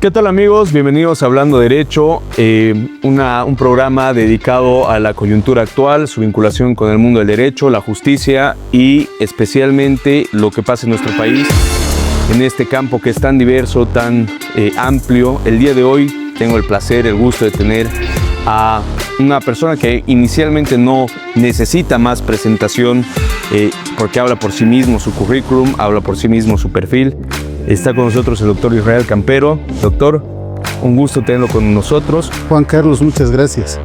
¿Qué tal, amigos? Bienvenidos a Hablando Derecho, un programa dedicado a la coyuntura actual, su vinculación con el mundo del derecho, la justicia y especialmente lo que pasa en nuestro país en este campo que es tan diverso, tan amplio. El día de hoy tengo el placer, el gusto de tener a una persona que inicialmente no necesita más presentación porque habla por sí mismo su currículum, habla por sí mismo su perfil. Está con nosotros el doctor Israel Campero. Doctor, un gusto tenerlo con nosotros. Juan Carlos, muchas gracias.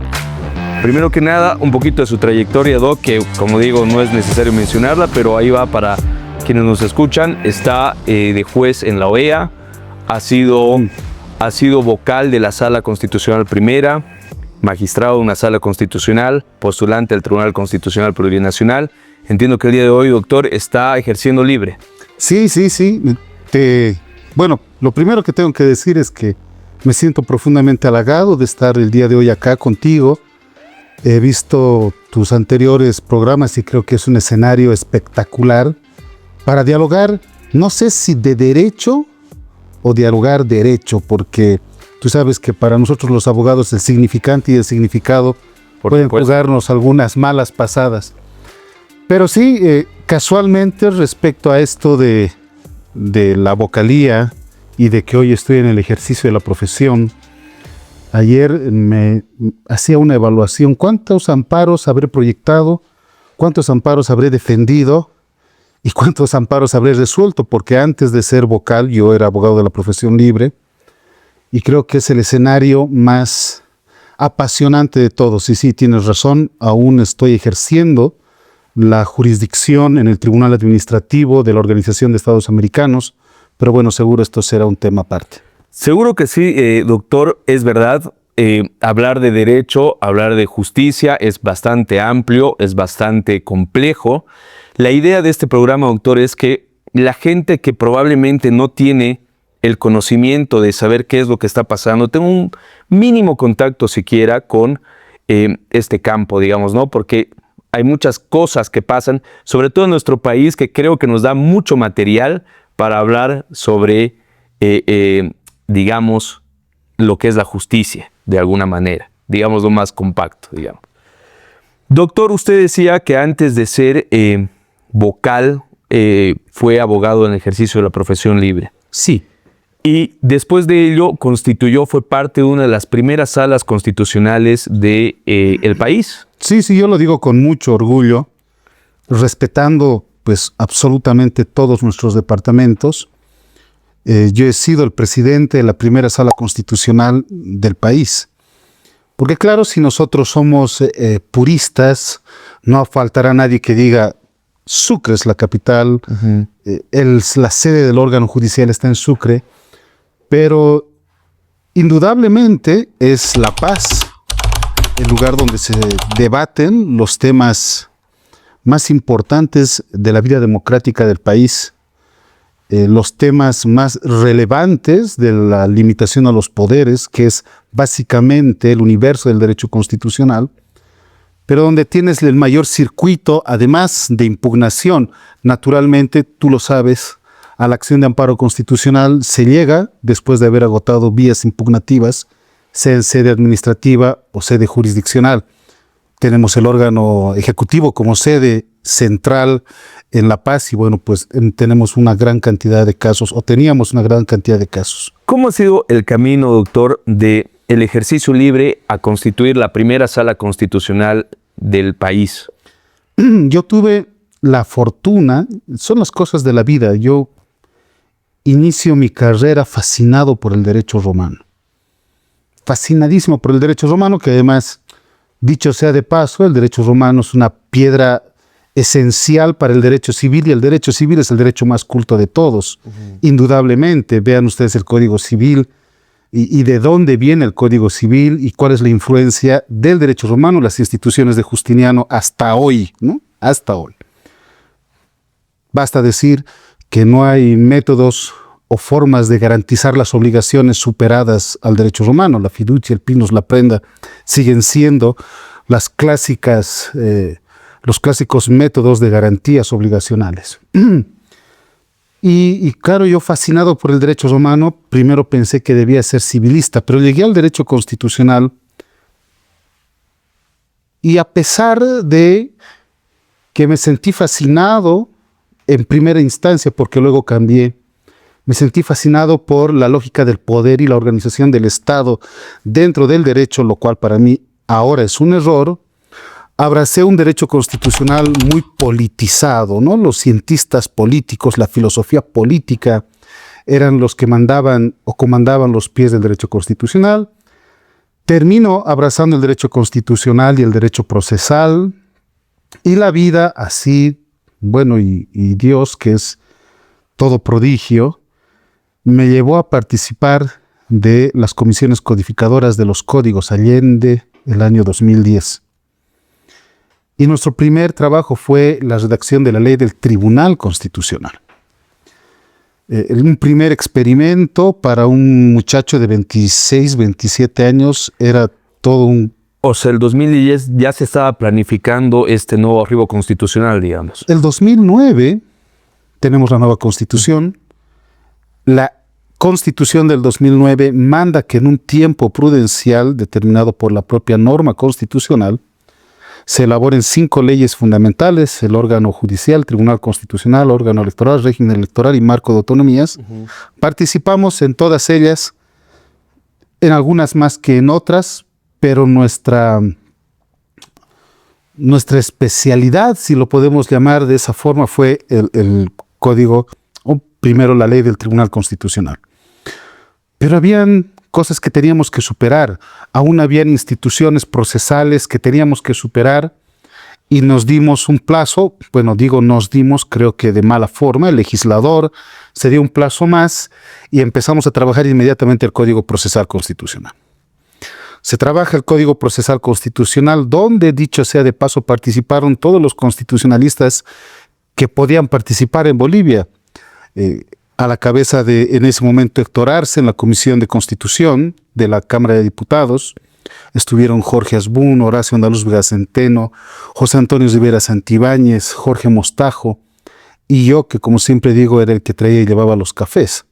Primero que nada, un poquito de su trayectoria, Doc, que como digo, no es necesario mencionarla, pero ahí va para quienes nos escuchan. Está de juez en la OEA, ha sido vocal de la Sala Constitucional Primera, magistrado de una Sala Constitucional, postulante al Tribunal Constitucional Plurinacional. Entiendo que el día de hoy, doctor, está ejerciendo libre. Sí. Bueno, lo primero que tengo que decir es que me siento profundamente halagado de estar el día de hoy acá contigo. He visto tus anteriores programas y creo que es un escenario espectacular para dialogar, no sé si de derecho o dialogar derecho, porque tú sabes que para nosotros los abogados el significante y el significado pueden jugarnos algunas malas pasadas. Pero sí, casualmente respecto a esto de la vocalía y de que hoy estoy en el ejercicio de la profesión, ayer me hacía una evaluación. ¿Cuántos amparos habré proyectado? ¿Cuántos amparos habré defendido? ¿Y cuántos amparos habré resuelto? Porque antes de ser vocal yo era abogado de la profesión libre y creo que es el escenario más apasionante de todos. Y sí, tienes razón, aún estoy ejerciendo la jurisdicción en el Tribunal Administrativo de la Organización de Estados Americanos, pero bueno, seguro esto será un tema aparte. Seguro que sí, doctor, es verdad. Hablar de derecho, hablar de justicia es bastante amplio, es bastante complejo. La idea de este programa, doctor, es que la gente que probablemente no tiene el conocimiento de saber qué es lo que está pasando, tenga un mínimo contacto siquiera con este campo, digamos, ¿no? Porque hay muchas cosas que pasan, sobre todo en nuestro país, que creo que nos da mucho material para hablar sobre, digamos, lo que es la justicia, de alguna manera, digamos lo más compacto, digamos. Doctor, usted decía que antes de ser vocal, fue abogado en el ejercicio de la profesión libre. Sí. Y después de ello fue parte de una de las primeras salas constitucionales del país. Sí, yo lo digo con mucho orgullo, respetando pues absolutamente todos nuestros departamentos. Yo he sido el presidente de la primera sala constitucional del país. Porque claro, si nosotros somos puristas, no faltará nadie que diga Sucre es la capital, la sede del órgano judicial está en Sucre, pero indudablemente es La Paz el lugar donde se debaten los temas más importantes de la vida democrática del país, los temas más relevantes de la limitación a los poderes, que es básicamente el universo del derecho constitucional, pero donde tienes el mayor circuito, además de impugnación. Naturalmente, tú lo sabes, a la acción de amparo constitucional se llega después de haber agotado vías impugnativas, sea en sede administrativa o sede jurisdiccional. Tenemos el órgano ejecutivo como sede central en La Paz y bueno, pues tenemos una gran cantidad de casos, o teníamos una gran cantidad de casos. ¿Cómo ha sido el camino, doctor, de el ejercicio libre a constituir la primera sala constitucional del país? Yo tuve la fortuna, son las cosas de la vida, yo inicio mi carrera fascinado por el derecho romano. Fascinadísimo por el derecho romano, que además, dicho sea de paso, el derecho romano es una piedra esencial para el derecho civil, y el derecho civil es el derecho más culto de todos, indudablemente. Vean ustedes el Código Civil y de dónde viene el Código Civil y cuál es la influencia del derecho romano, las instituciones de Justiniano hasta hoy, ¿no? Hasta hoy. Basta decir que no hay métodos o formas de garantizar las obligaciones superadas al derecho romano. La fiducia, el pinus, la prenda siguen siendo los clásicos métodos de garantías obligacionales. Y claro, yo fascinado por el derecho romano, primero pensé que debía ser civilista, pero llegué al derecho constitucional y a pesar de que me sentí fascinado en primera instancia, porque luego cambié, me sentí fascinado por la lógica del poder y la organización del Estado dentro del derecho, lo cual para mí ahora es un error. Abracé un derecho constitucional muy politizado, ¿no? Los cientistas políticos, la filosofía política eran los que mandaban o comandaban los pies del derecho constitucional. Termino abrazando el derecho constitucional y el derecho procesal, y la vida así, bueno, y Dios, que es todo prodigio, me llevó a participar de las comisiones codificadoras de los códigos Allende el año 2010. Y nuestro primer trabajo fue la redacción de la ley del Tribunal Constitucional. Un primer experimento para un muchacho de 26, 27 años era todo un... O sea, el 2010 ya se estaba planificando este nuevo arribo constitucional, digamos. El 2009 tenemos la nueva Constitución. La Constitución del 2009 manda que en un tiempo prudencial determinado por la propia norma constitucional se elaboren 5 leyes fundamentales: el órgano judicial, Tribunal Constitucional, órgano electoral, régimen electoral y marco de autonomías. Participamos en todas ellas, en algunas más que en otras, pero nuestra especialidad, si lo podemos llamar de esa forma, fue el código, o primero la ley del Tribunal Constitucional. Pero habían cosas que teníamos que superar, aún habían instituciones procesales que teníamos que superar, y nos dimos un plazo, bueno, digo nos dimos, creo que de mala forma, el legislador se dio un plazo más y empezamos a trabajar inmediatamente el Código Procesal Constitucional. Se trabaja el Código Procesal Constitucional, donde, dicho sea de paso, participaron todos los constitucionalistas que podían participar en Bolivia, a la cabeza de, en ese momento, Héctor Arce, en la Comisión de Constitución de la Cámara de Diputados. Estuvieron Jorge Asbun, Horacio Andaluz Vega Centeno, José Antonio Rivera Santibáñez, Jorge Mostajo, y yo, que como siempre digo, era el que traía y llevaba los cafés.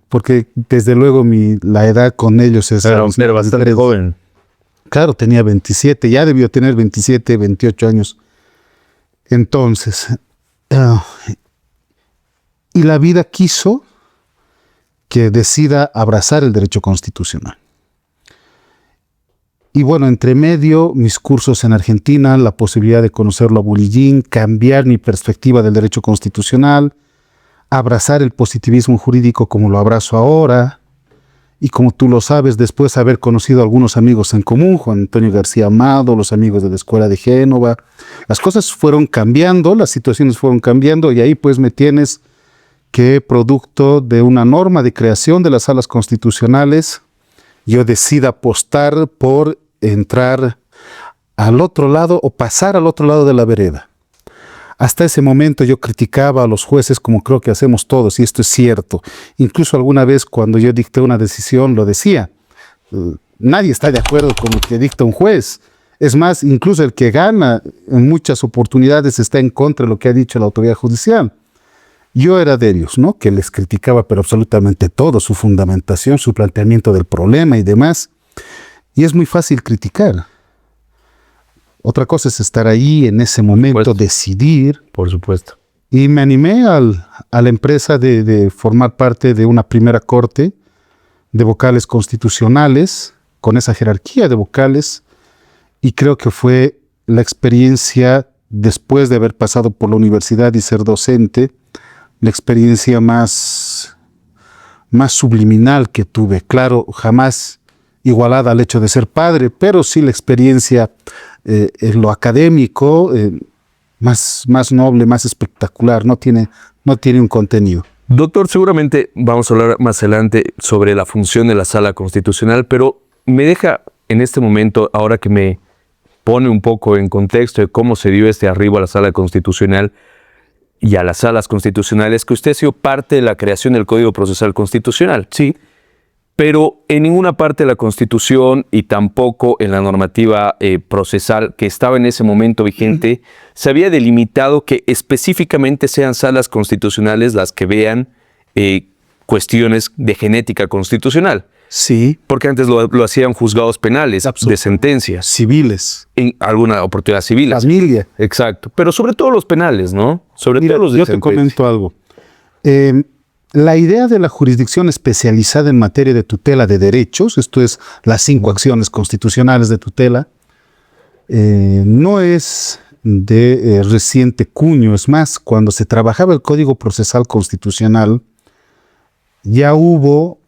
Porque desde luego la edad con ellos es... Era bastante joven. Claro, tenía 27, ya debió tener 27, 28 años. Entonces, y la vida quiso que decida abrazar el derecho constitucional. Y bueno, entre medio, mis cursos en Argentina, la posibilidad de conocerlo a Bulillín, cambiar mi perspectiva del derecho constitucional, abrazar el positivismo jurídico como lo abrazo ahora, y como tú lo sabes, después haber conocido a algunos amigos en común, Juan Antonio García Amado, los amigos de la Escuela de Génova, las cosas fueron cambiando, las situaciones fueron cambiando, y ahí pues me tienes que, producto de una norma de creación de las salas constitucionales, yo decido apostar por entrar al otro lado o pasar al otro lado de la vereda. Hasta ese momento yo criticaba a los jueces, como creo que hacemos todos, y esto es cierto. Incluso alguna vez cuando yo dicté una decisión lo decía. Nadie está de acuerdo con lo que dicta un juez. Es más, incluso el que gana en muchas oportunidades está en contra de lo que ha dicho la autoridad judicial. Yo era de ellos, ¿no? Que les criticaba pero absolutamente todo, su fundamentación, su planteamiento del problema y demás. Y es muy fácil criticar. Otra cosa es estar ahí en ese momento, decidir. Por supuesto. Y me animé a la empresa de formar parte de una primera corte de vocales constitucionales, con esa jerarquía de vocales, y creo que fue la experiencia, después de haber pasado por la universidad y ser docente, la experiencia más subliminal que tuve. Claro, jamás igualada al hecho de ser padre, pero sí la experiencia en lo académico más noble, más espectacular, no tiene un contenido. Doctor, seguramente vamos a hablar más adelante sobre la función de la Sala Constitucional, pero me deja en este momento, ahora que me pone un poco en contexto de cómo se dio este arribo a la Sala Constitucional y a las salas constitucionales, que usted ha sido parte de la creación del Código Procesal Constitucional, ¿sí? pero en ninguna parte de la Constitución y tampoco en la normativa procesal que estaba en ese momento vigente se había delimitado que específicamente sean salas constitucionales las que vean cuestiones de genética constitucional. Sí. Porque antes lo hacían juzgados penales, de sentencias. Civiles. En alguna oportunidad civil. Familia. Exacto. Pero sobre todo los penales, ¿no? Sobre todo los de yo te sentencia. comento algo. La idea de la jurisdicción especializada en materia de tutela de derechos, esto es las 5 acciones constitucionales de tutela, no es de reciente cuño. Es más, cuando se trabajaba el Código Procesal Constitucional, ya hubo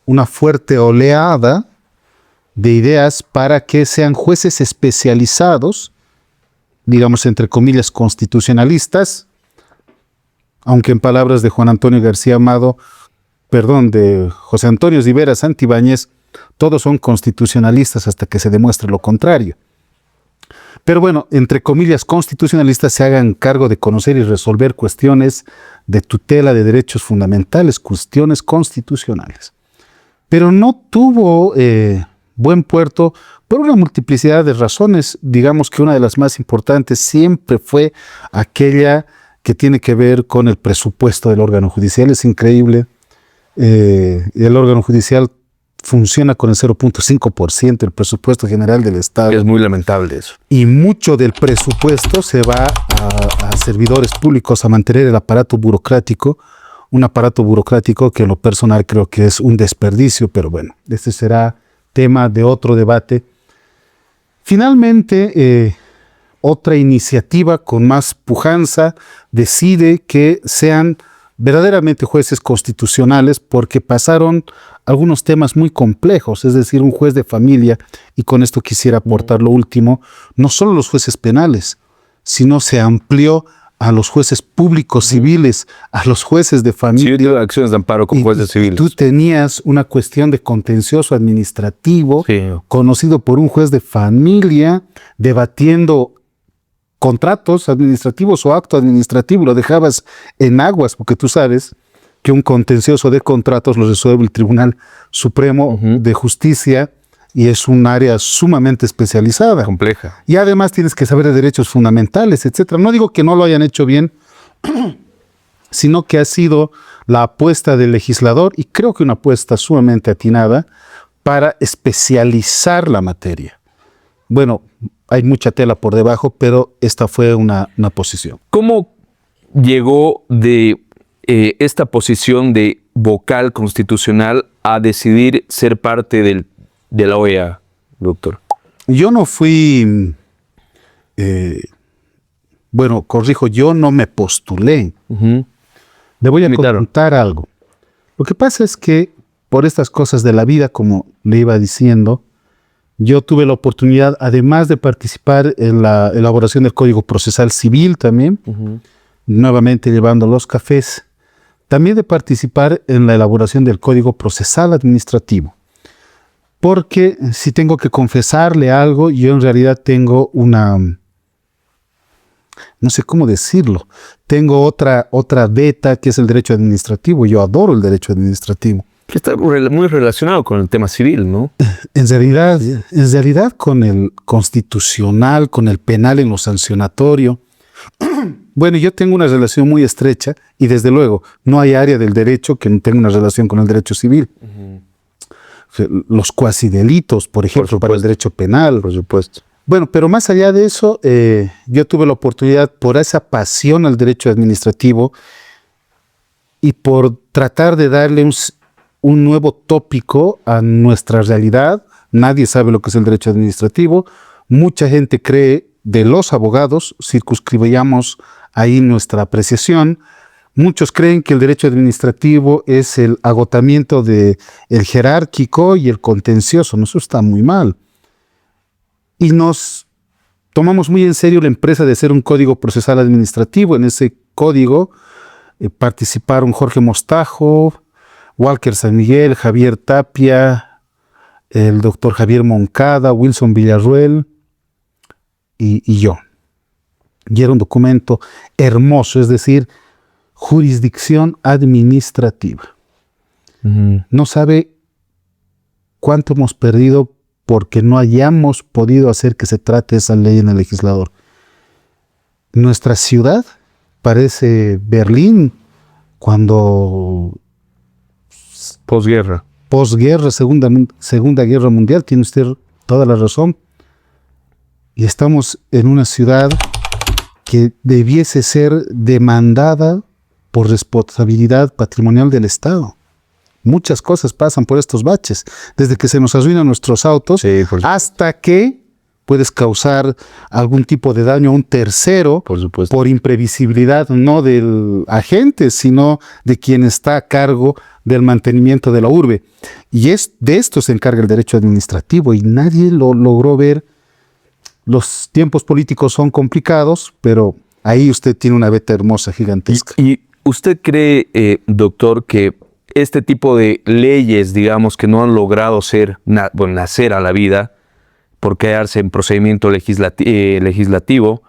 una fuerte oleada de ideas para que sean jueces especializados, digamos entre comillas constitucionalistas, aunque en palabras de Juan Antonio García Amado, de José Antonio Rivera Santibáñez, todos son constitucionalistas hasta que se demuestre lo contrario. Pero bueno, entre comillas constitucionalistas se hagan cargo de conocer y resolver cuestiones de tutela de derechos fundamentales, cuestiones constitucionales. Pero no tuvo buen puerto por una multiplicidad de razones. Digamos que una de las más importantes siempre fue aquella que tiene que ver con el presupuesto del órgano judicial. Es increíble. El órgano judicial funciona con el 0.5% del presupuesto general del Estado. Es muy lamentable eso. Y mucho del presupuesto se va a servidores públicos, a mantener el aparato burocrático, un aparato burocrático que en lo personal creo que es un desperdicio, pero bueno, este será tema de otro debate. Finalmente, otra iniciativa con más pujanza decide que sean verdaderamente jueces constitucionales, porque pasaron algunos temas muy complejos, es decir, un juez de familia, y con esto quisiera aportar lo último, no solo los jueces penales, sino se amplió a los jueces públicos civiles, a los jueces de familia. Sí, yo digo acciones de amparo con jueces civiles. Tú tenías una cuestión de contencioso administrativo, sí, conocido por un juez de familia, debatiendo contratos administrativos o acto administrativo, lo dejabas en aguas, porque tú sabes que un contencioso de contratos lo resuelve el Tribunal Supremo de Justicia y es un área sumamente especializada. Compleja. Y además tienes que saber de derechos fundamentales, etcétera. No digo que no lo hayan hecho bien, sino que ha sido la apuesta del legislador, y creo que una apuesta sumamente atinada, para especializar la materia. Bueno, hay mucha tela por debajo, pero esta fue una posición. ¿Cómo llegó de esta posición de vocal constitucional a decidir ser parte de la OEA, doctor? Yo no fui, yo no me postulé. Le voy a contar algo. Lo que pasa es que por estas cosas de la vida, como le iba diciendo, yo tuve la oportunidad, además de participar en la elaboración del Código Procesal Civil también, nuevamente llevando los cafés, también de participar en la elaboración del Código Procesal Administrativo. Porque si tengo que confesarle algo, yo en realidad tengo una, no sé cómo decirlo, tengo otra beta que es el derecho administrativo. Yo adoro el derecho administrativo. Está muy relacionado con el tema civil, ¿no? En realidad con el constitucional, con el penal en lo sancionatorio. Bueno, yo tengo una relación muy estrecha y desde luego no hay área del derecho que no tenga una relación con el derecho civil. Los cuasidelitos, por ejemplo, para el derecho penal. Por supuesto. Bueno, pero más allá de eso, yo tuve la oportunidad, por esa pasión al derecho administrativo y por tratar de darle un nuevo tópico a nuestra realidad. Nadie sabe lo que es el derecho administrativo. Mucha gente cree, de los abogados, circunscribamos ahí nuestra apreciación, muchos creen que el derecho administrativo es el agotamiento del jerárquico y el contencioso. No, eso está muy mal. Y nos tomamos muy en serio la empresa de hacer un código procesal administrativo. En ese código participaron Jorge Mostajo, Walker San Miguel, Javier Tapia, el doctor Javier Moncada, Wilson Villarruel y yo. Y era un documento hermoso, es decir, jurisdicción administrativa. No sabe cuánto hemos perdido porque no hayamos podido hacer que se trate esa ley en el legislador. Nuestra ciudad parece Berlín cuando Posguerra. posguerra, segunda Guerra Mundial, tiene usted toda la razón. Y estamos en una ciudad que debiese ser demandada por responsabilidad patrimonial del Estado. Muchas cosas pasan por estos baches, desde que se nos arruinan nuestros autos hasta que puedes causar algún tipo de daño a un tercero por imprevisibilidad, no del agente, sino de quien está a cargo del mantenimiento de la urbe. Y de esto se encarga el derecho administrativo y nadie lo logró ver. Los tiempos políticos son complicados, pero ahí usted tiene una beta hermosa, gigantesca. ¿Y usted cree, doctor, que este tipo de leyes, digamos, que no han logrado nacer a la vida por quedarse en procedimiento legislativo,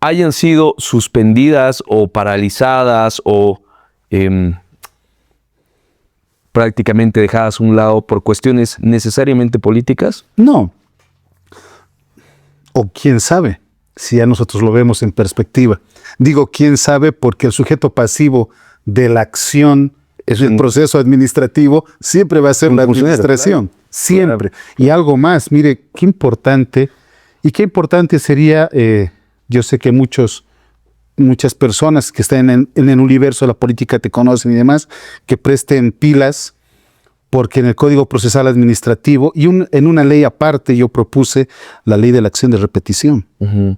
hayan sido suspendidas o paralizadas o prácticamente dejadas a un lado por cuestiones necesariamente políticas? No. O quién sabe, si ya nosotros lo vemos en perspectiva. Digo quién sabe porque el sujeto pasivo de la acción del proceso administrativo siempre va a ser la administración. Claro. Siempre. Claro. Y algo más, mire, qué importante sería, yo sé que muchas personas que están en el universo de la política te conocen y demás, que presten pilas, porque en el Código Procesal Administrativo y en una ley aparte yo propuse la ley de la acción de repetición. Uh-huh.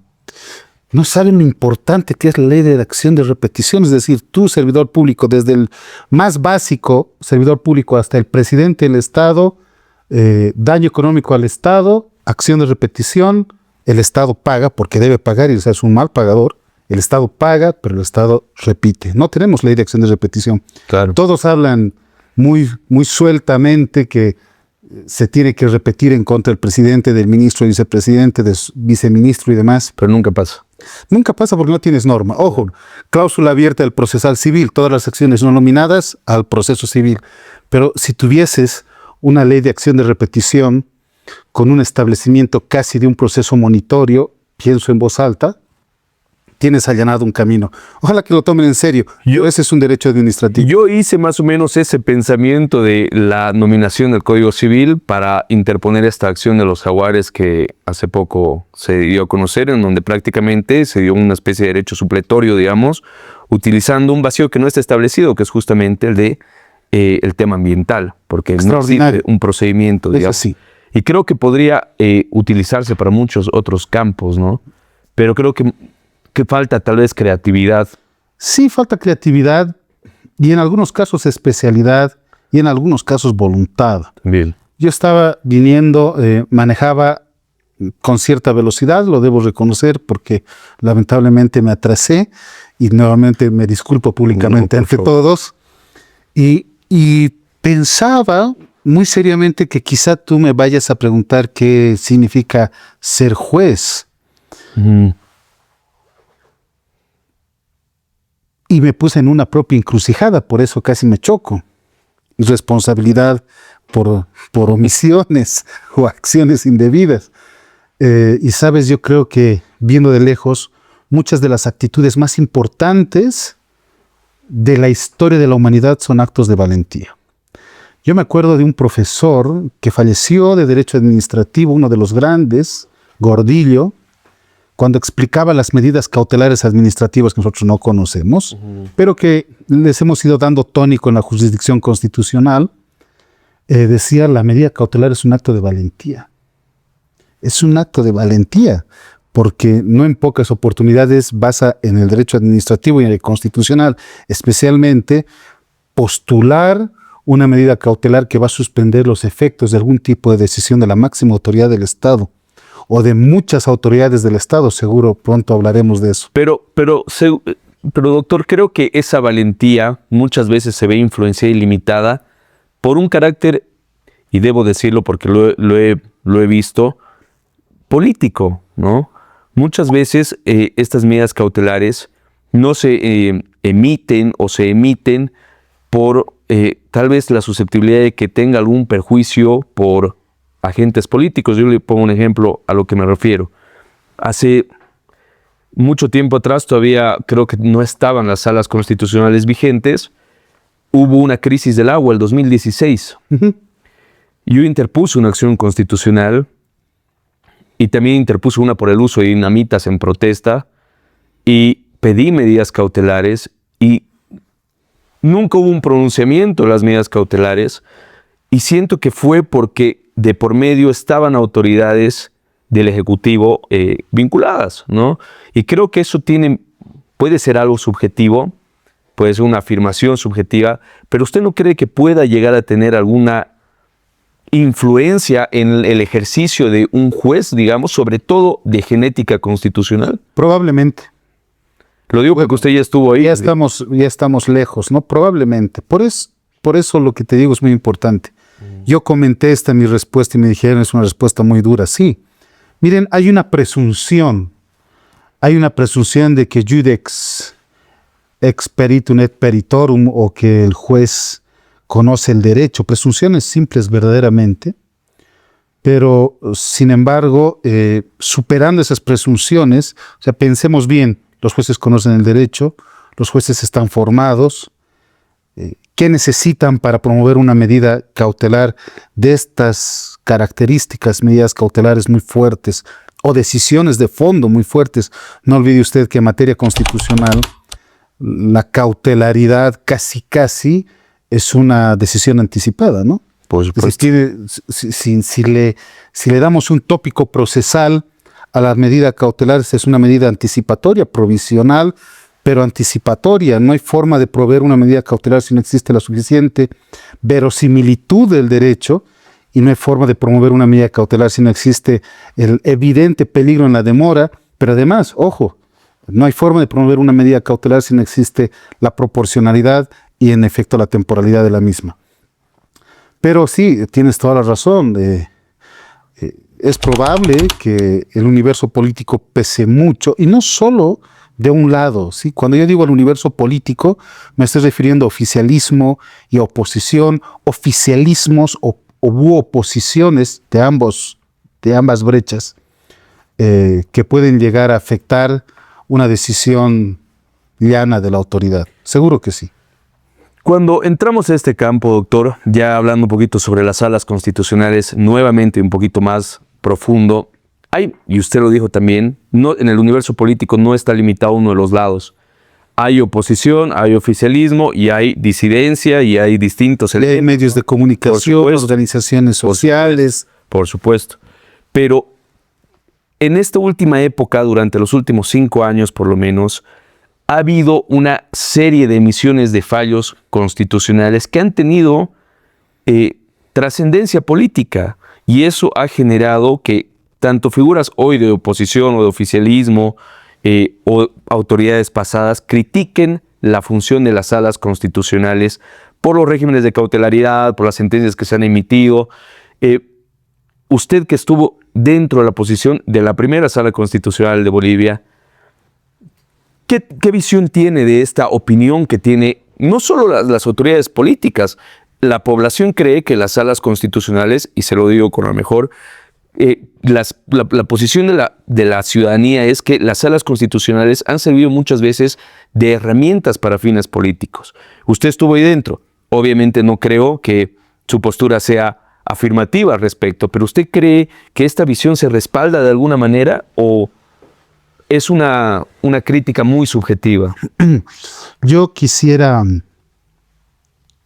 No saben lo importante que es la ley de la acción de repetición, es decir, tú, servidor público, desde el más básico servidor público hasta el presidente del Estado, daño económico al Estado, acción de repetición, el Estado paga porque debe pagar y es un mal pagador, el Estado paga, pero el Estado repite. No tenemos ley de acción de repetición. Claro. Todos hablan muy sueltamente que se tiene que repetir en contra del presidente, del ministro, vicepresidente, del viceministro y demás. Pero nunca pasa. Nunca pasa porque no tienes norma. Ojo, cláusula abierta del procesal civil, todas las acciones no nominadas al proceso civil. Pero si tuvieses una ley de acción de repetición con un establecimiento casi de un proceso monitorio, pienso en voz alta, tienes allanado un camino. Ojalá que lo tomen en serio. Ese es un derecho administrativo. Yo hice más o menos ese pensamiento de la nominación del Código Civil para interponer esta acción de los jaguares que hace poco se dio a conocer, en donde prácticamente se dio una especie de derecho supletorio, digamos, utilizando un vacío que no está establecido, que es justamente el de el tema ambiental, porque no existe un procedimiento, digamos. Así. Y creo que podría utilizarse para muchos otros campos, ¿no? Pero creo que falta tal vez creatividad. Sí, falta creatividad y en algunos casos especialidad y en algunos casos voluntad. Bien. Yo estaba viniendo, manejaba con cierta velocidad, lo debo reconocer porque lamentablemente me atrasé y nuevamente me disculpo públicamente ante todos y pensaba muy seriamente que quizá tú me vayas a preguntar qué significa ser juez. Y me puse en una propia encrucijada, por eso casi me choco. Responsabilidad por omisiones o acciones indebidas. Y sabes, yo creo que viendo de lejos, muchas de las actitudes más importantes de la historia de la humanidad son actos de valentía. Yo me acuerdo de un profesor que falleció de Derecho Administrativo, uno de los grandes, Gordillo, cuando explicaba las medidas cautelares administrativas que nosotros no conocemos, pero que les hemos ido dando tónico en la jurisdicción constitucional, decía, la medida cautelar es un acto de valentía. Es un acto de valentía, porque no en pocas oportunidades basa en el derecho administrativo y en el constitucional, especialmente postular una medida cautelar que va a suspender los efectos de algún tipo de decisión de la máxima autoridad del Estado o de muchas autoridades del Estado, seguro pronto hablaremos de eso. Pero doctor, creo que esa valentía muchas veces se ve influenciada y limitada por un carácter, y debo decirlo porque lo he visto, político, ¿no? Muchas veces estas medidas cautelares no se emiten o se emiten por tal vez la susceptibilidad de que tenga algún perjuicio por agentes políticos. Yo le pongo un ejemplo a lo que me refiero. Hace mucho tiempo atrás, todavía creo que no estaban las salas constitucionales vigentes, hubo una crisis del agua el 2016. Yo interpuse una acción constitucional y también interpuse una por el uso de dinamitas en protesta y pedí medidas cautelares y nunca hubo un pronunciamiento de las medidas cautelares y siento que fue porque de por medio estaban autoridades del Ejecutivo vinculadas, ¿no? Y creo que eso puede ser algo subjetivo, puede ser una afirmación subjetiva, pero ¿usted no cree que pueda llegar a tener alguna influencia en el ejercicio de un juez, digamos, sobre todo de genética constitucional? Probablemente. Lo digo porque usted ya estuvo ahí. Ya estamos lejos, ¿no? Probablemente. Por eso lo que te digo es muy importante. Yo comenté esta mi respuesta y me dijeron es una respuesta muy dura. Sí. Miren, hay una presunción de que judex ex peritum et peritorum, o que el juez conoce el derecho, presunciones simples verdaderamente, pero sin embargo, superando esas presunciones, o sea, pensemos bien, los jueces conocen el derecho, los jueces están formados. ¿Qué necesitan para promover una medida cautelar de estas características, medidas cautelares muy fuertes o decisiones de fondo muy fuertes? No olvide usted que en materia constitucional la cautelaridad casi es una decisión anticipada, ¿no? Por supuesto. Si le damos un tópico procesal a la medida cautelar, es una medida anticipatoria, provisional, pero anticipatoria. No hay forma de proveer una medida cautelar si no existe la suficiente verosimilitud del derecho, y no hay forma de promover una medida cautelar si no existe el evidente peligro en la demora. Pero además, ojo, no hay forma de promover una medida cautelar si no existe la proporcionalidad y en efecto la temporalidad de la misma. Pero sí, tienes toda la razón. Es probable que el universo político pese mucho, y no solo de un lado, ¿sí? Cuando yo digo el universo político, me estoy refiriendo a oficialismo y oposición, oficialismos u oposiciones de ambas brechas, que pueden llegar a afectar una decisión llana de la autoridad. Seguro que sí. Cuando entramos a este campo, doctor, ya hablando un poquito sobre las salas constitucionales, nuevamente un poquito más profundo, y usted lo dijo también, en el universo político no está limitado a uno de los lados. Hay oposición, hay oficialismo y hay disidencia y hay distintos elementos. Hay medios de comunicación, organizaciones sociales. Por supuesto. Pero en esta última época, durante los últimos 5 años por lo menos, ha habido una serie de emisiones de fallos constitucionales que han tenido trascendencia política, y eso ha generado que tanto figuras hoy de oposición o de oficialismo o autoridades pasadas critiquen la función de las salas constitucionales por los regímenes de cautelaridad, por las sentencias que se han emitido. Usted, que estuvo dentro de la posición de la primera sala constitucional de Bolivia, ¿qué visión tiene de esta opinión que tiene no solo las autoridades políticas? La población cree que las salas constitucionales, y se lo digo con lo mejor, la posición de la ciudadanía es que las salas constitucionales han servido muchas veces de herramientas para fines políticos. Usted estuvo ahí dentro. Obviamente no creo que su postura sea afirmativa al respecto, pero ¿usted cree que esta visión se respalda de alguna manera o es una crítica muy subjetiva? Yo quisiera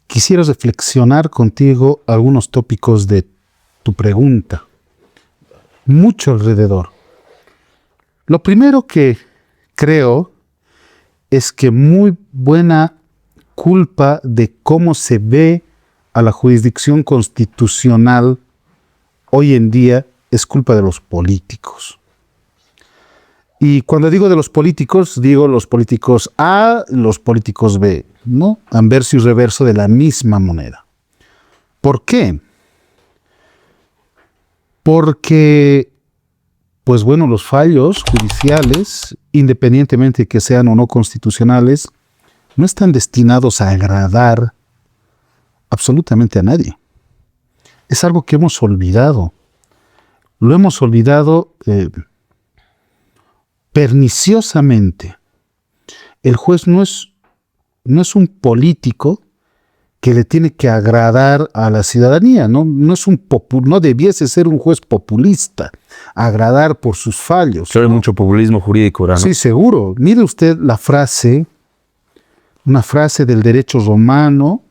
reflexionar contigo algunos tópicos de tu pregunta. Mucho alrededor. Lo primero que creo es que muy buena culpa de cómo se ve a la jurisdicción constitucional hoy en día es culpa de los políticos. Y cuando digo de los políticos, digo los políticos A, los políticos B, ¿no? Anverso y reverso de la misma moneda. ¿Por qué? Porque, pues bueno, los fallos judiciales, independientemente de que sean o no constitucionales, no están destinados a agradar absolutamente a nadie. Es algo que hemos olvidado. Lo hemos olvidado perniciosamente. El juez no es un político que le tiene que agradar a la ciudadanía, no debiese ser un juez populista, agradar por sus fallos. Claro, hay mucho populismo jurídico, ¿no? Sí, seguro. Mire usted una frase del derecho romano,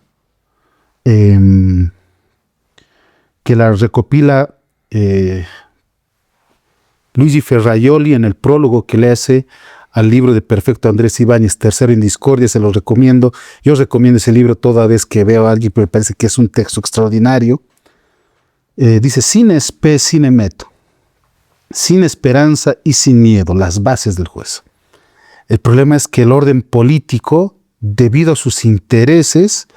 que la recopila Luigi Ferraioli en el prólogo que le hace al libro de Perfecto Andrés Ibáñez, Tercero en Discordia, se lo recomiendo. Yo recomiendo ese libro toda vez que veo a alguien, pero me parece que es un texto extraordinario. Dice, sine spe, sine meto, sin esperanza y sin miedo, las bases del juez. El problema es que el orden político, debido a sus intereses,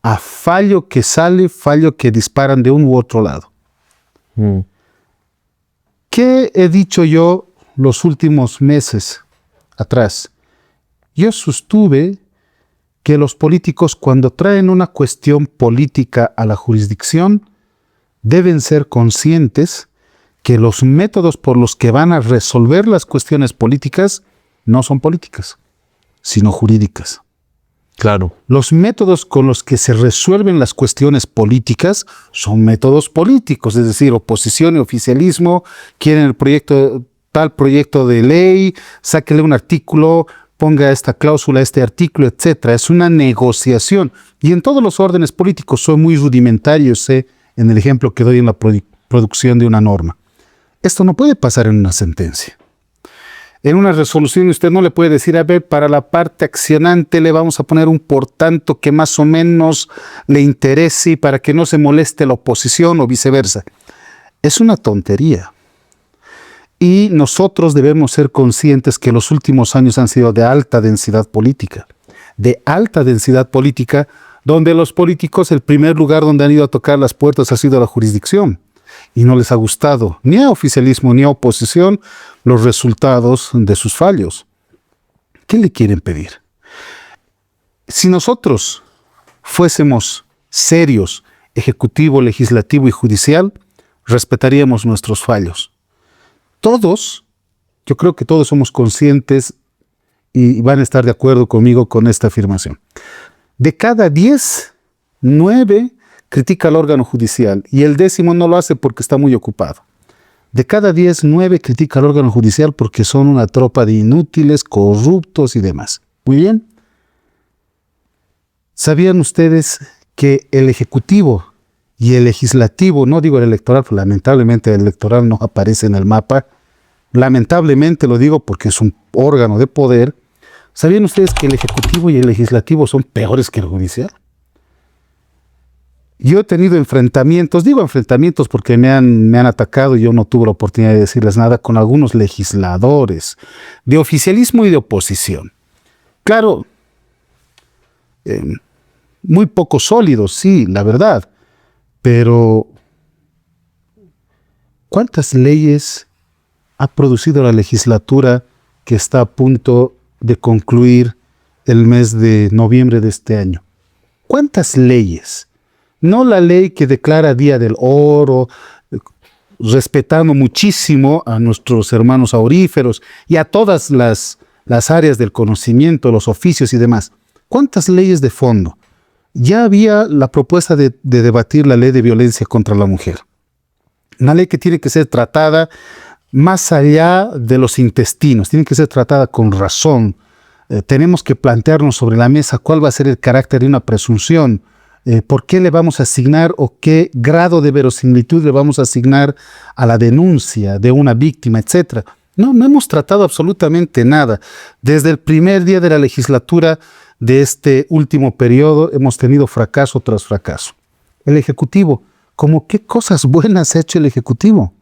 a fallo que sale, fallo que disparan de un u otro lado. ¿Qué he dicho yo los últimos meses atrás? Yo sostuve que los políticos, cuando traen una cuestión política a la jurisdicción, deben ser conscientes que los métodos por los que van a resolver las cuestiones políticas no son políticas, sino jurídicas. Claro. Los métodos con los que se resuelven las cuestiones políticas son métodos políticos, es decir, oposición y oficialismo quieren tal proyecto de ley, sáquele un artículo, ponga esta cláusula, este artículo, etc. Es una negociación. Y en todos los órdenes políticos soy muy rudimentario, sé, en el ejemplo que doy en la producción de una norma. Esto no puede pasar en una sentencia. En una resolución usted no le puede decir, a ver, para la parte accionante le vamos a poner un por tanto que más o menos le interese para que no se moleste la oposición o viceversa. Es una tontería. Y nosotros debemos ser conscientes que los últimos años han sido de alta densidad política. De alta densidad política, donde los políticos, el primer lugar donde han ido a tocar las puertas ha sido la jurisdicción. Y no les ha gustado ni a oficialismo ni a oposición los resultados de sus fallos. ¿Qué le quieren pedir? Si nosotros fuésemos serios, ejecutivo, legislativo y judicial, respetaríamos nuestros fallos. Todos, yo creo que todos somos conscientes y van a estar de acuerdo conmigo con esta afirmación. De cada 10, 9 critica al órgano judicial y el 10º no lo hace porque está muy ocupado. De cada 10, 9 critica al órgano judicial porque son una tropa de inútiles, corruptos y demás. Muy bien. ¿Sabían ustedes que el Ejecutivo y el Legislativo, no digo el electoral, pues lamentablemente el electoral no aparece en el mapa, lamentablemente lo digo porque es un órgano de poder, ¿sabían ustedes que el Ejecutivo y el Legislativo son peores que el judicial? Yo he tenido enfrentamientos, digo enfrentamientos porque me han atacado y yo no tuve la oportunidad de decirles nada con algunos legisladores de oficialismo y de oposición. Claro, muy poco sólidos, sí, la verdad, pero ¿cuántas leyes ha producido la legislatura que está a punto de concluir el mes de noviembre de este año? ¿Cuántas leyes? No la ley que declara Día del Oro, respetando muchísimo a nuestros hermanos auríferos y a todas las áreas del conocimiento, los oficios y demás. ¿Cuántas leyes de fondo? Ya había la propuesta de debatir la ley de violencia contra la mujer. Una ley que tiene que ser tratada más allá de los intestinos, tiene que ser tratada con razón. Tenemos que plantearnos sobre la mesa cuál va a ser el carácter de una presunción. ¿Por qué le vamos a asignar o qué grado de verosimilitud le vamos a asignar a la denuncia de una víctima, etcétera? No hemos tratado absolutamente nada. Desde el primer día de la legislatura de este último periodo hemos tenido fracaso tras fracaso. El Ejecutivo, ¿cómo qué cosas buenas ha hecho el Ejecutivo?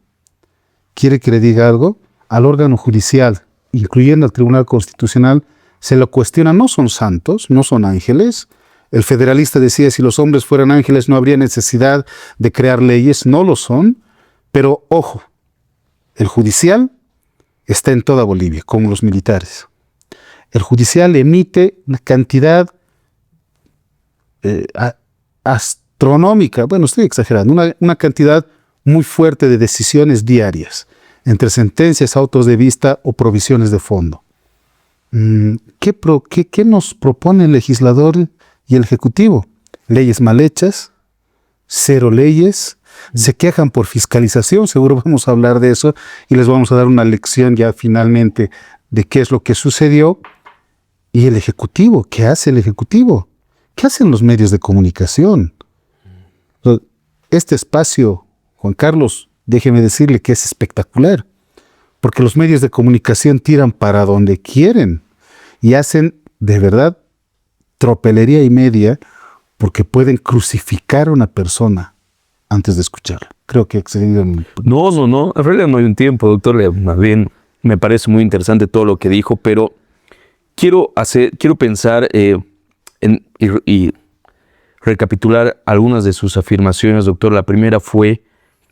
¿Quiere que le diga algo? Al órgano judicial, incluyendo al Tribunal Constitucional, se lo cuestiona, no son santos, no son ángeles. El federalista decía, si los hombres fueran ángeles no habría necesidad de crear leyes, no lo son, pero ojo, el judicial está en toda Bolivia, como los militares. El judicial emite una cantidad astronómica, bueno, estoy exagerando, una cantidad muy fuerte de decisiones diarias, entre sentencias, autos de vista o provisiones de fondo. ¿Qué nos propone el legislador y el ejecutivo? Leyes mal hechas, cero leyes, se quejan por fiscalización, seguro vamos a hablar de eso y les vamos a dar una lección ya finalmente de qué es lo que sucedió. Y el ejecutivo, ¿qué hace el ejecutivo? ¿Qué hacen los medios de comunicación? Este espacio, Juan Carlos, déjeme decirle que es espectacular, porque los medios de comunicación tiran para donde quieren y hacen de verdad tropelería y media porque pueden crucificar a una persona antes de escucharla. Creo que excedido. No. En realidad no hay un tiempo, doctor. Más bien me parece muy interesante todo lo que dijo, pero quiero pensar y recapitular algunas de sus afirmaciones, doctor. La primera fue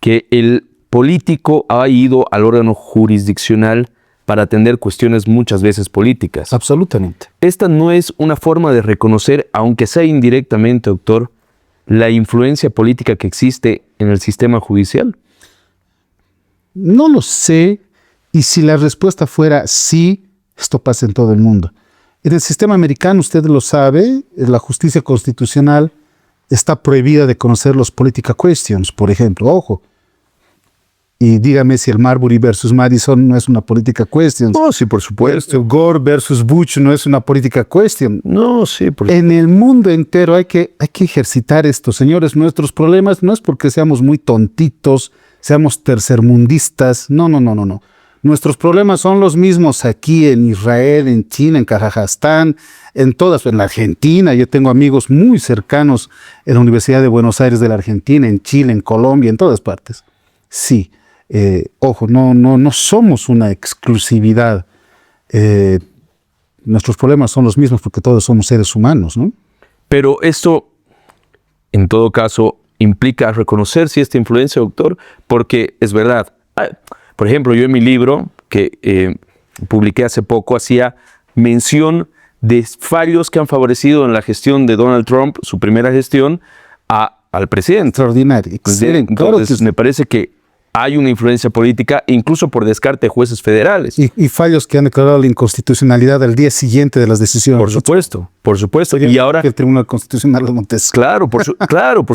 que el político ha ido al órgano jurisdiccional para atender cuestiones muchas veces políticas. Absolutamente. Esta no es una forma de reconocer, aunque sea indirectamente, doctor, la influencia política que existe en el sistema judicial. No lo sé, y si la respuesta fuera sí, esto pasa en todo el mundo. En el sistema americano, usted lo sabe, la justicia constitucional está prohibida de conocer los political questions, por ejemplo. Ojo. Y dígame si el Marbury versus Madison no es una política question. No, sí, por supuesto. El Gore versus Bush no es una política question. No, sí, por supuesto. En el mundo entero hay que ejercitar esto, señores. Nuestros problemas no es porque seamos muy tontitos, seamos tercermundistas. No. Nuestros problemas son los mismos aquí en Israel, en China, en Kazajstán, en la Argentina. Yo tengo amigos muy cercanos en la Universidad de Buenos Aires de la Argentina, en Chile, en Colombia, en todas partes. Sí. Ojo, no somos una exclusividad. Nuestros problemas son los mismos porque todos somos seres humanos, ¿no? Pero esto, en todo caso, implica reconocer si esta influencia, doctor, porque es verdad. Por ejemplo, yo en mi libro, que publiqué hace poco, hacía mención de fallos que han favorecido en la gestión de Donald Trump, su primera gestión, al presidente. Extraordinario, excelente. Entonces, me parece que hay una influencia política, incluso por descarte de jueces federales. Y fallos que han declarado la inconstitucionalidad al día siguiente de las decisiones. Por supuesto. Y ahora el Tribunal Constitucional lo montes. Claro, por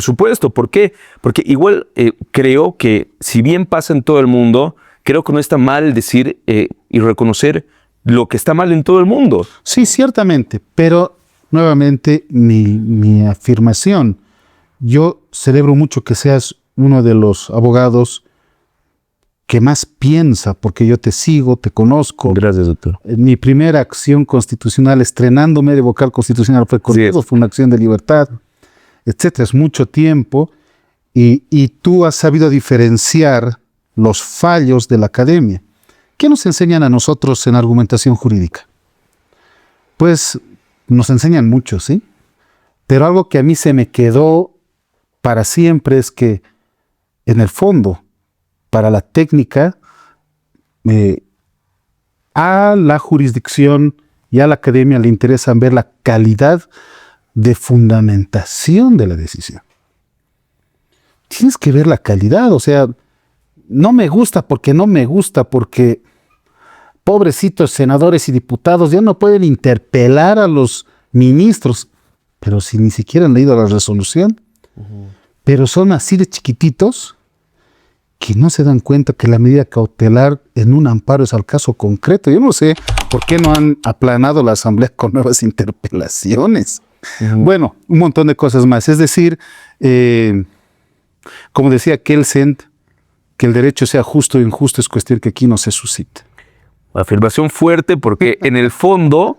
supuesto. ¿Por qué? Porque igual creo que, si bien pasa en todo el mundo, creo que no está mal decir y reconocer lo que está mal en todo el mundo. Sí, ciertamente. Pero, nuevamente, mi afirmación. Yo celebro mucho que seas uno de los abogados que más piensa, porque yo te sigo, te conozco. Gracias, doctor. Mi primera acción constitucional, estrenándome de vocal constitucional, fue una acción de libertad, etcétera. Es mucho tiempo, y tú has sabido diferenciar los fallos de la academia. ¿Qué nos enseñan a nosotros en argumentación jurídica? Pues nos enseñan mucho, ¿sí? Pero algo que a mí se me quedó para siempre es que, en el fondo, para la técnica, a la jurisdicción y a la academia le interesa ver la calidad de fundamentación de la decisión. Tienes que ver la calidad, o sea, no me gusta porque pobrecitos senadores y diputados ya no pueden interpelar a los ministros, pero si ni siquiera han leído la resolución, pero son así de chiquititos que no se dan cuenta que la medida cautelar en un amparo es al caso concreto. Yo no sé por qué no han aplanado la Asamblea con nuevas interpelaciones. Bueno, un montón de cosas más. Es decir, como decía Kelsen, que el derecho sea justo o injusto es cuestión que aquí no se suscita. Afirmación fuerte, porque en el fondo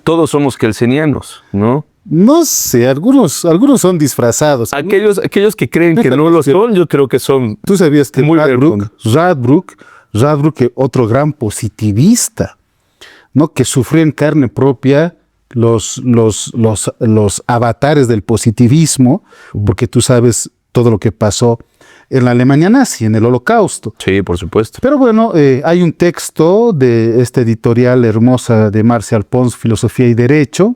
todos somos kelsenianos, ¿no? No sé, algunos son disfrazados. Aquellos que creen que no lo son, yo creo que son. Tú sabías que muy Radbruch, otro gran positivista, ¿no? Que sufrió en carne propia los avatares del positivismo, porque tú sabes todo lo que pasó en la Alemania nazi, en el Holocausto. Sí, por supuesto. Pero bueno, hay un texto de esta editorial hermosa de Marcial Pons, Filosofía y Derecho,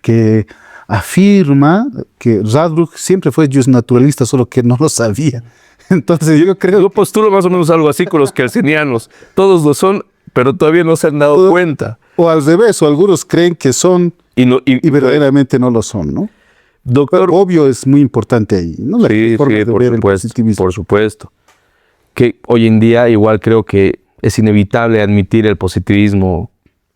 que afirma que Radbruch siempre fue justnaturalista, solo que no lo sabía. Entonces yo creo... Yo postulo más o menos algo así con los kelsenianos. Todos lo son, pero todavía no se han dado cuenta. O al revés, o algunos creen que son y verdaderamente no lo son, ¿no? Doctor, pero obvio es muy importante ahí, ¿no? Sí, por supuesto. Que hoy en día igual creo que es inevitable admitir el positivismo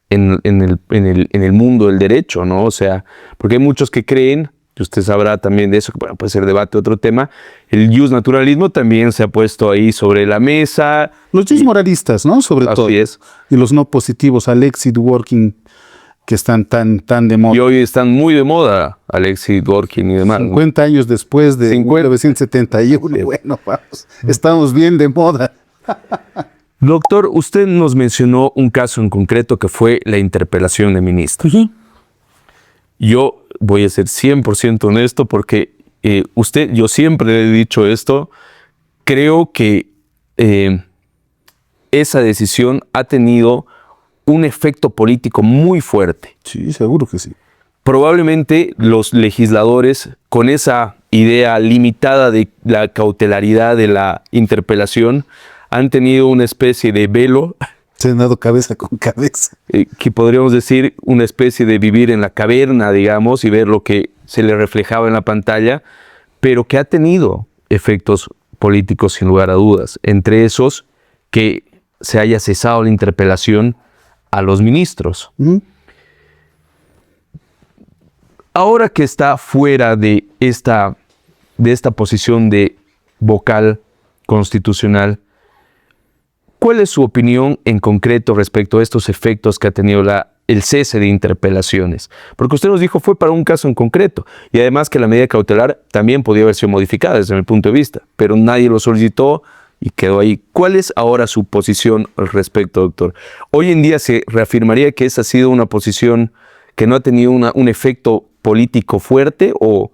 en el mundo del derecho, ¿no? O sea, porque hay muchos que creen, y usted sabrá también de eso, que bueno, puede ser debate otro tema, el justnaturalismo también se ha puesto ahí sobre la mesa. Los justmoralistas, ¿no? Sobre todo. Así es. Y los no positivos, Alexis Dworkin, que están tan de moda. Y hoy están muy de moda, Alexis Dworkin y demás. 50 años después de 1971, bueno, vamos, estamos bien de moda. Doctor, usted nos mencionó un caso en concreto que fue la interpelación de ministros. Yo voy a ser 100% honesto porque yo siempre le he dicho esto, creo que esa decisión ha tenido un efecto político muy fuerte. Sí, seguro que sí. Probablemente los legisladores, con esa idea limitada de la cautelaridad de la interpelación, han tenido una especie de velo. Se han dado cabeza con cabeza. Que podríamos decir una especie de vivir en la caverna, digamos, y ver lo que se le reflejaba en la pantalla, pero que ha tenido efectos políticos sin lugar a dudas. Entre esos, que se haya cesado la interpelación a los ministros. Ahora que está fuera de esta posición de vocal constitucional, ¿cuál es su opinión en concreto respecto a estos efectos que ha tenido el cese de interpelaciones? Porque usted nos dijo fue para un caso en concreto y además que la medida cautelar también podía haber sido modificada desde mi punto de vista, pero nadie lo solicitó y quedó ahí. ¿Cuál es ahora su posición al respecto, doctor? Hoy en día se reafirmaría que esa ha sido una posición que no ha tenido un efecto político fuerte, o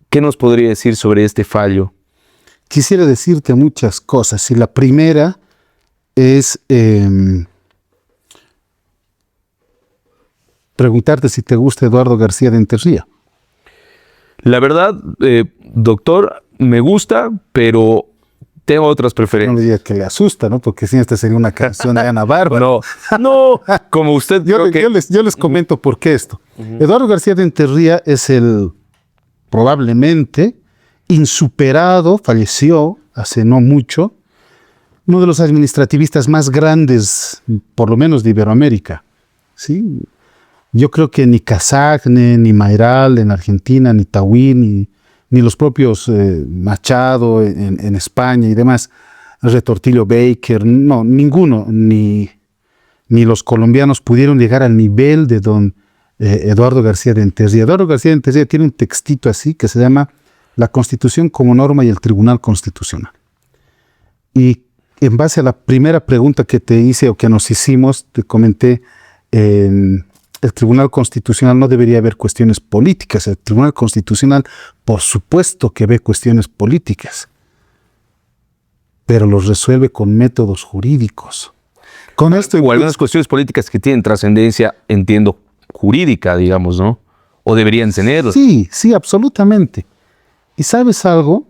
¿qué nos podría decir sobre este fallo? Quisiera decirte muchas cosas. Y la primera es preguntarte si te gusta Eduardo García de Enterría. La verdad, doctor, me gusta, pero tengo otras preferencias. No le diga que le asusta, ¿no? Porque si esta sería una canción de Ana Bárbara. No, como usted... yo les comento por qué esto. Eduardo García de Enterría es probablemente insuperado, falleció hace no mucho, uno de los administrativistas más grandes, por lo menos de Iberoamérica. ¿Sí? Yo creo que ni Casagne, ni Mayral en Argentina, ni Tawí, ni los propios Machado en España y demás, Retortillo Baker, no, ninguno, ni los colombianos pudieron llegar al nivel de don Eduardo García de Enterría. Eduardo García de Enterría tiene un textito así que se llama La Constitución como norma y el Tribunal Constitucional. Y en base a la primera pregunta que te hice o que nos hicimos, te comenté, el Tribunal Constitucional no debería haber cuestiones políticas. El Tribunal Constitucional, por supuesto que ve cuestiones políticas, pero los resuelve con métodos jurídicos. Con esto o algunas cuestiones políticas que tienen trascendencia, entiendo, jurídica, digamos, ¿no? O deberían tenerlo. Sí, absolutamente. ¿Y sabes algo?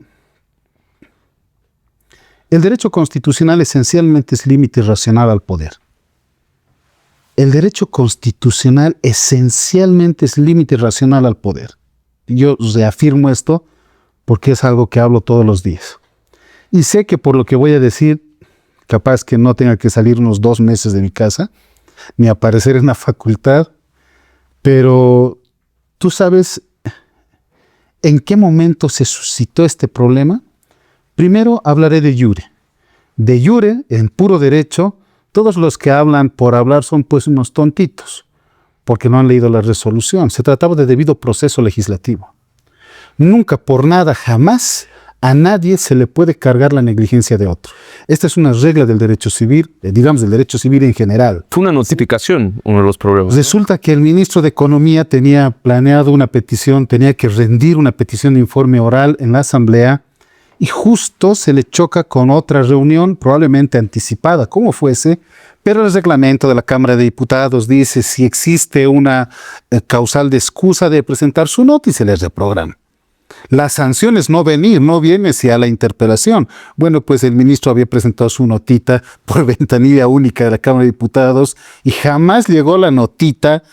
El derecho constitucional esencialmente es límite racional al poder. El derecho constitucional esencialmente es límite racional al poder. Yo reafirmo esto porque es algo que hablo todos los días. Y sé que por lo que voy a decir, capaz que no tenga que salir unos 2 meses de mi casa, ni aparecer en la facultad, pero tú sabes en qué momento se suscitó este problema. Primero hablaré de iure. De iure, en puro derecho, todos los que hablan por hablar son pues unos tontitos, porque no han leído la resolución. Se trataba de debido proceso legislativo. Nunca, por nada, jamás, a nadie se le puede cargar la negligencia de otro. Esta es una regla del derecho civil, digamos del derecho civil en general. Fue una notificación uno de los problemas. Resulta que el ministro de Economía tenía planeado una petición, tenía que rendir una petición de informe oral en la Asamblea, y justo se le choca con otra reunión, probablemente anticipada, como fuese, Pero el reglamento de la Cámara de Diputados dice si existe una causal de excusa de presentar su nota y se les reprograma. La sanción es no venir, no viene si a la interpelación. Bueno, pues el ministro había presentado su notita por ventanilla única de la Cámara de Diputados y jamás llegó la notita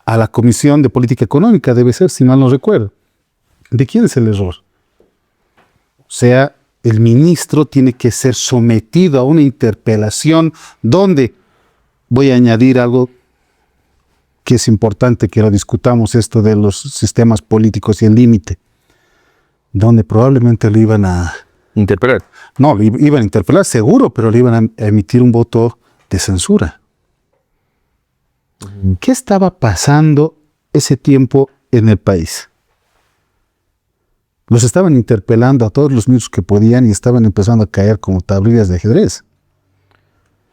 a la Comisión de Política Económica, debe ser, si mal no recuerdo. ¿De quién es el error? O sea, el ministro tiene que ser sometido a una interpelación donde, voy a añadir algo que es importante que lo discutamos, esto de los sistemas políticos y el límite, donde probablemente lo iban a interpelar. No, lo iban a interpelar seguro, pero le iban a emitir un voto de censura. ¿Qué estaba pasando ese tiempo en el país? Los estaban interpelando a todos los ministros que podían y estaban empezando a caer como tablillas de ajedrez.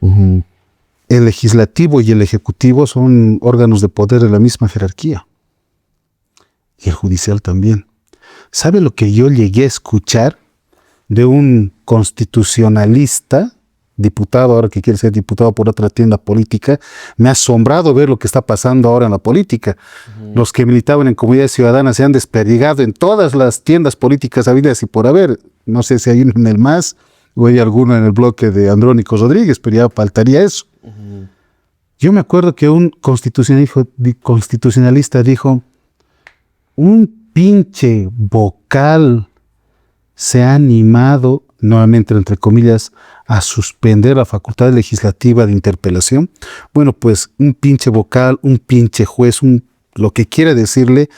El legislativo y el ejecutivo son órganos de poder de la misma jerarquía. Y el judicial también. ¿Sabe lo que yo llegué a escuchar de un constitucionalista, diputado, ahora que quiere ser diputado por otra tienda política? Me ha asombrado ver lo que está pasando ahora en la política. Los que militaban en Comunidad Ciudadana se han desperdigado en todas las tiendas políticas habidas y por haber. No sé si hay uno en el MAS o hay alguno en el bloque de Andrónico Rodríguez, pero ya faltaría eso. Yo me acuerdo que un constitucionalista dijo, un pinche vocal se ha animado, nuevamente entre comillas, a suspender la facultad legislativa de interpelación. Bueno, pues un pinche vocal, un pinche juez, lo que quiere decirle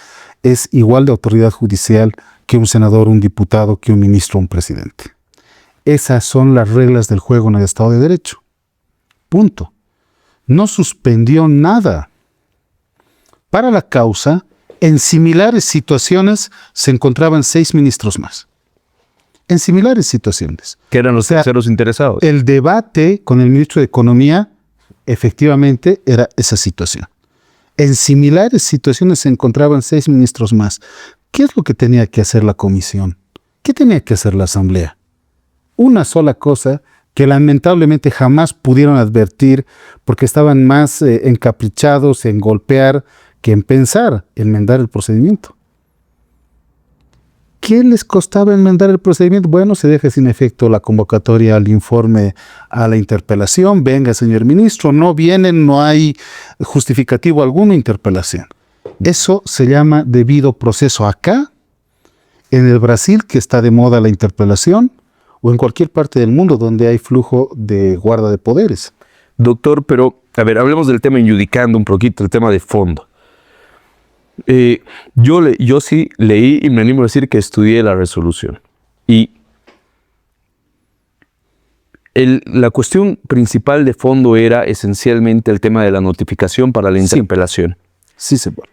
es igual de autoridad judicial que un senador, un diputado, que un ministro, un presidente. Esas son las reglas del juego en el Estado de Derecho. Punto. No suspendió nada. Para la causa, en similares situaciones se encontraban 6 ministros más. En similares situaciones. Que eran los terceros interesados. El debate con el ministro de Economía, efectivamente, era esa situación. En similares situaciones se encontraban 6 ministros más. ¿Qué es lo que tenía que hacer la comisión? ¿Qué tenía que hacer la asamblea? Una sola cosa que lamentablemente jamás pudieron advertir porque estaban más encaprichados en golpear que en pensar enmendar el procedimiento. ¿Qué les costaba enmendar el procedimiento? Bueno, se deja sin efecto la convocatoria al informe a la interpelación. Venga, señor ministro, no vienen, no hay justificativo alguno, interpelación. Eso se llama debido proceso. Acá, en el Brasil, que está de moda la interpelación, o en cualquier parte del mundo donde hay flujo de guarda de poderes. Doctor, pero, a ver, hablemos del tema injudicando un poquito, el tema de fondo. Yo sí leí y me animo a decir que estudié la resolución. Y la cuestión principal de fondo era esencialmente el tema de la notificación para la interpelación. Sí, se puede.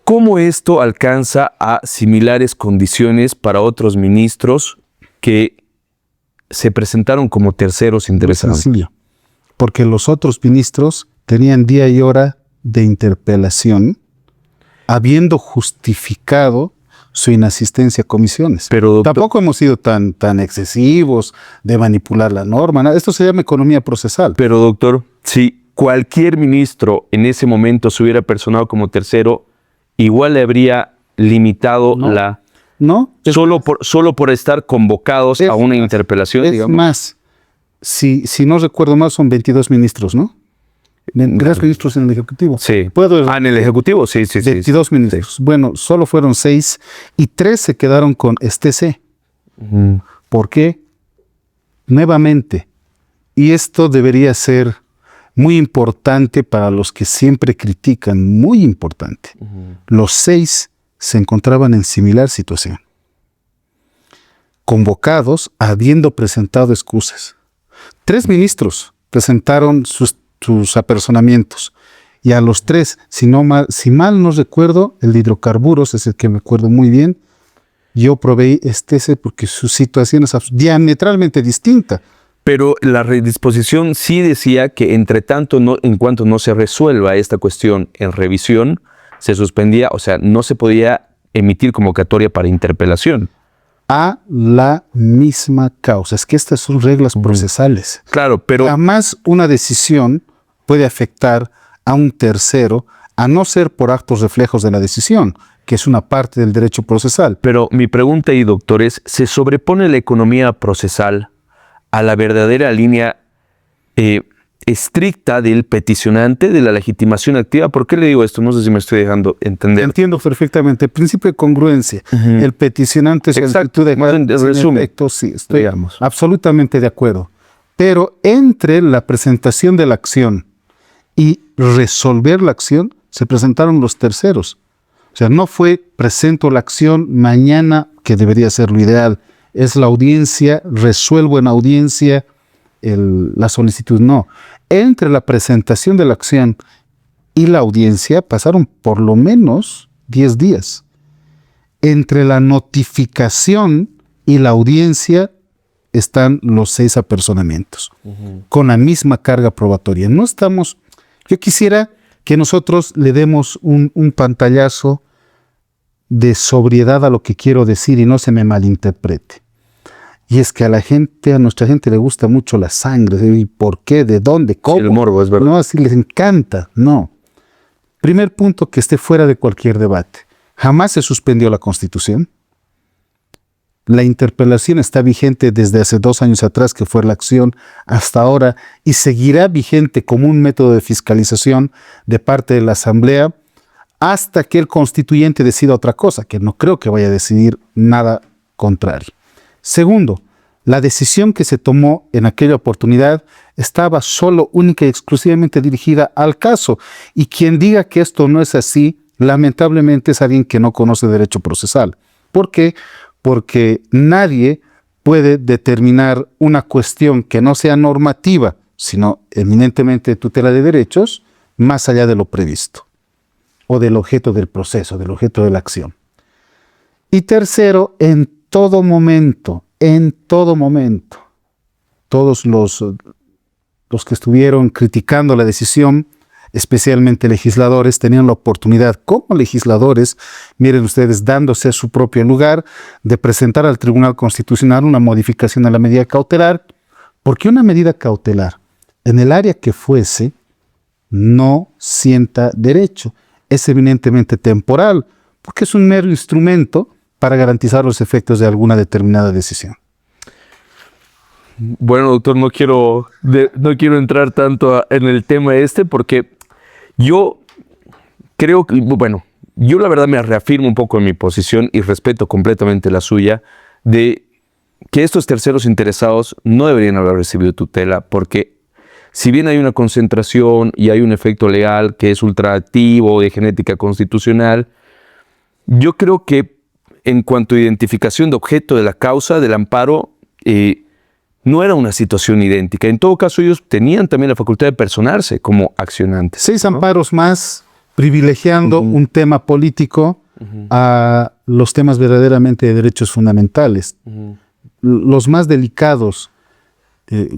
¿Cómo esto alcanza a similares condiciones para otros ministros que se presentaron como terceros interesados? Sencillo. Porque los otros ministros tenían día y hora de interpelación, habiendo justificado su inasistencia a comisiones. Pero, doctor, tampoco hemos sido tan excesivos de manipular la norma. ¿No? Esto se llama economía procesal. Pero, doctor, si cualquier ministro en ese momento se hubiera personado como tercero, igual le habría limitado solo por estar convocados a una interpelación, digamos. Más, si no recuerdo mal, son 22 ministros, ¿no? 3 ministros en el Ejecutivo. Sí. En el Ejecutivo, sí. 22 ministros. Sí. Bueno, solo fueron 6 y 3 se quedaron con C. ¿Por qué? Nuevamente, y esto debería ser muy importante para los que siempre critican, muy importante. Los 6 se encontraban en similar situación. Convocados, habiendo presentado excusas. 3 ministros presentaron sus apersonamientos. Y a los 3, si mal no recuerdo, el de hidrocarburos es el que me acuerdo muy bien. Yo proveí ese porque su situación es diametralmente distinta. Pero la redisposición sí decía que en cuanto no se resuelva esta cuestión en revisión, se suspendía, o sea, no se podía emitir convocatoria para interpelación. a la misma causa. Es que estas son reglas procesales. Claro, pero Jamás una decisión puede afectar a un tercero, a no ser por actos reflejos de la decisión, que es una parte del derecho procesal. Pero mi pregunta ahí, doctor, es, ¿se sobrepone la economía procesal a la verdadera línea estricta del peticionante de la legitimación activa? ¿Por qué le digo esto? No sé si me estoy dejando entender. Entiendo perfectamente. El principio de congruencia. El peticionante su Exacto. actitud de Más en resumen, efecto, sí, estoy digamos. absolutamente de acuerdo. Pero entre la presentación de la acción y resolver la acción, se presentaron los terceros. O sea, no fue presento la acción mañana, que debería ser lo ideal. Es la audiencia, resuelvo en audiencia la solicitud. No. Entre la presentación de la acción y la audiencia pasaron por lo menos 10 días. Entre la notificación y la audiencia están los 6 apersonamientos, con la misma carga probatoria. No estamos... Yo quisiera que nosotros le demos un pantallazo de sobriedad a lo que quiero decir y no se me malinterprete. Y es que a nuestra gente le gusta mucho la sangre. ¿Y por qué? ¿De dónde? ¿Cómo? Sí, el morbo, es verdad. No, así les encanta. No. Primer punto, que esté fuera de cualquier debate. Jamás se suspendió la Constitución. La interpelación está vigente desde hace 2 años atrás, que fue la acción, hasta ahora, y seguirá vigente como un método de fiscalización de parte de la Asamblea hasta que el constituyente decida otra cosa, que no creo que vaya a decidir nada contrario. Segundo, la decisión que se tomó en aquella oportunidad estaba solo, única y exclusivamente dirigida al caso. Y quien diga que esto no es así, lamentablemente es alguien que no conoce derecho procesal. ¿Por qué? Porque nadie puede determinar una cuestión que no sea normativa, sino eminentemente de tutela de derechos, más allá de lo previsto, o del objeto del proceso, del objeto de la acción. Y tercero, en todo momento, todos los que estuvieron criticando la decisión, especialmente legisladores, tenían la oportunidad, como legisladores, miren ustedes, dándose su propio lugar, de presentar al Tribunal Constitucional una modificación a la medida cautelar, porque una medida cautelar, en el área que fuese, no sienta derecho. Es eminentemente temporal, porque es un mero instrumento para garantizar los efectos de alguna determinada decisión. Bueno, doctor, no quiero entrar tanto en el tema porque yo creo que, bueno, yo la verdad me reafirmo un poco en mi posición y respeto completamente la suya, de que estos terceros interesados no deberían haber recibido tutela, porque si bien hay una concentración y hay un efecto legal que es ultraactivo de genética constitucional, yo creo que en cuanto a identificación de objeto de la causa del amparo, no era una situación idéntica. En todo caso, ellos tenían también la facultad de personarse como accionantes. 6 amparos más, privilegiando un tema político a los temas verdaderamente de derechos fundamentales. Los más delicados,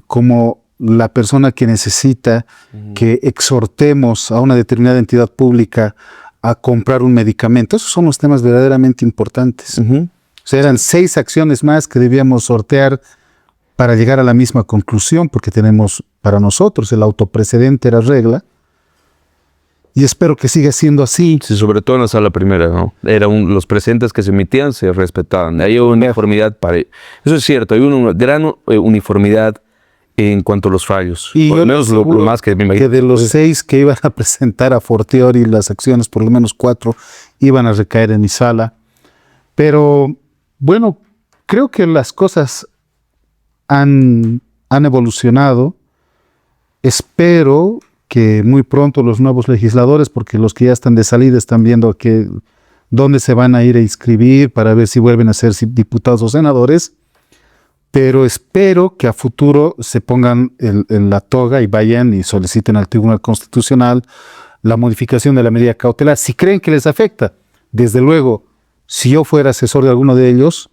como la persona que necesita que exhortemos a una determinada entidad pública a comprar un medicamento. Esos son los temas verdaderamente importantes. O sea, eran 6 acciones más que debíamos sortear para llegar a la misma conclusión, porque tenemos para nosotros el autoprecedente era regla, y espero que siga siendo así. Sí, sobre todo en la sala primera, ¿no? Los presentes que se emitían se respetaban. Hay una uniformidad eso es cierto, hay una gran uniformidad en cuanto a los fallos. Y por lo menos lo más que me imagino. Que de los 6 que iban a presentar a fortiori las acciones, por lo menos 4 iban a recaer en mi sala. Pero bueno, creo que las cosas han evolucionado. Espero que muy pronto los nuevos legisladores, porque los que ya están de salida están viendo dónde se van a ir a inscribir para ver si vuelven a ser diputados o senadores, pero espero que a futuro se pongan en la toga y vayan y soliciten al Tribunal Constitucional la modificación de la medida cautelar, si creen que les afecta. Desde luego, si yo fuera asesor de alguno de ellos,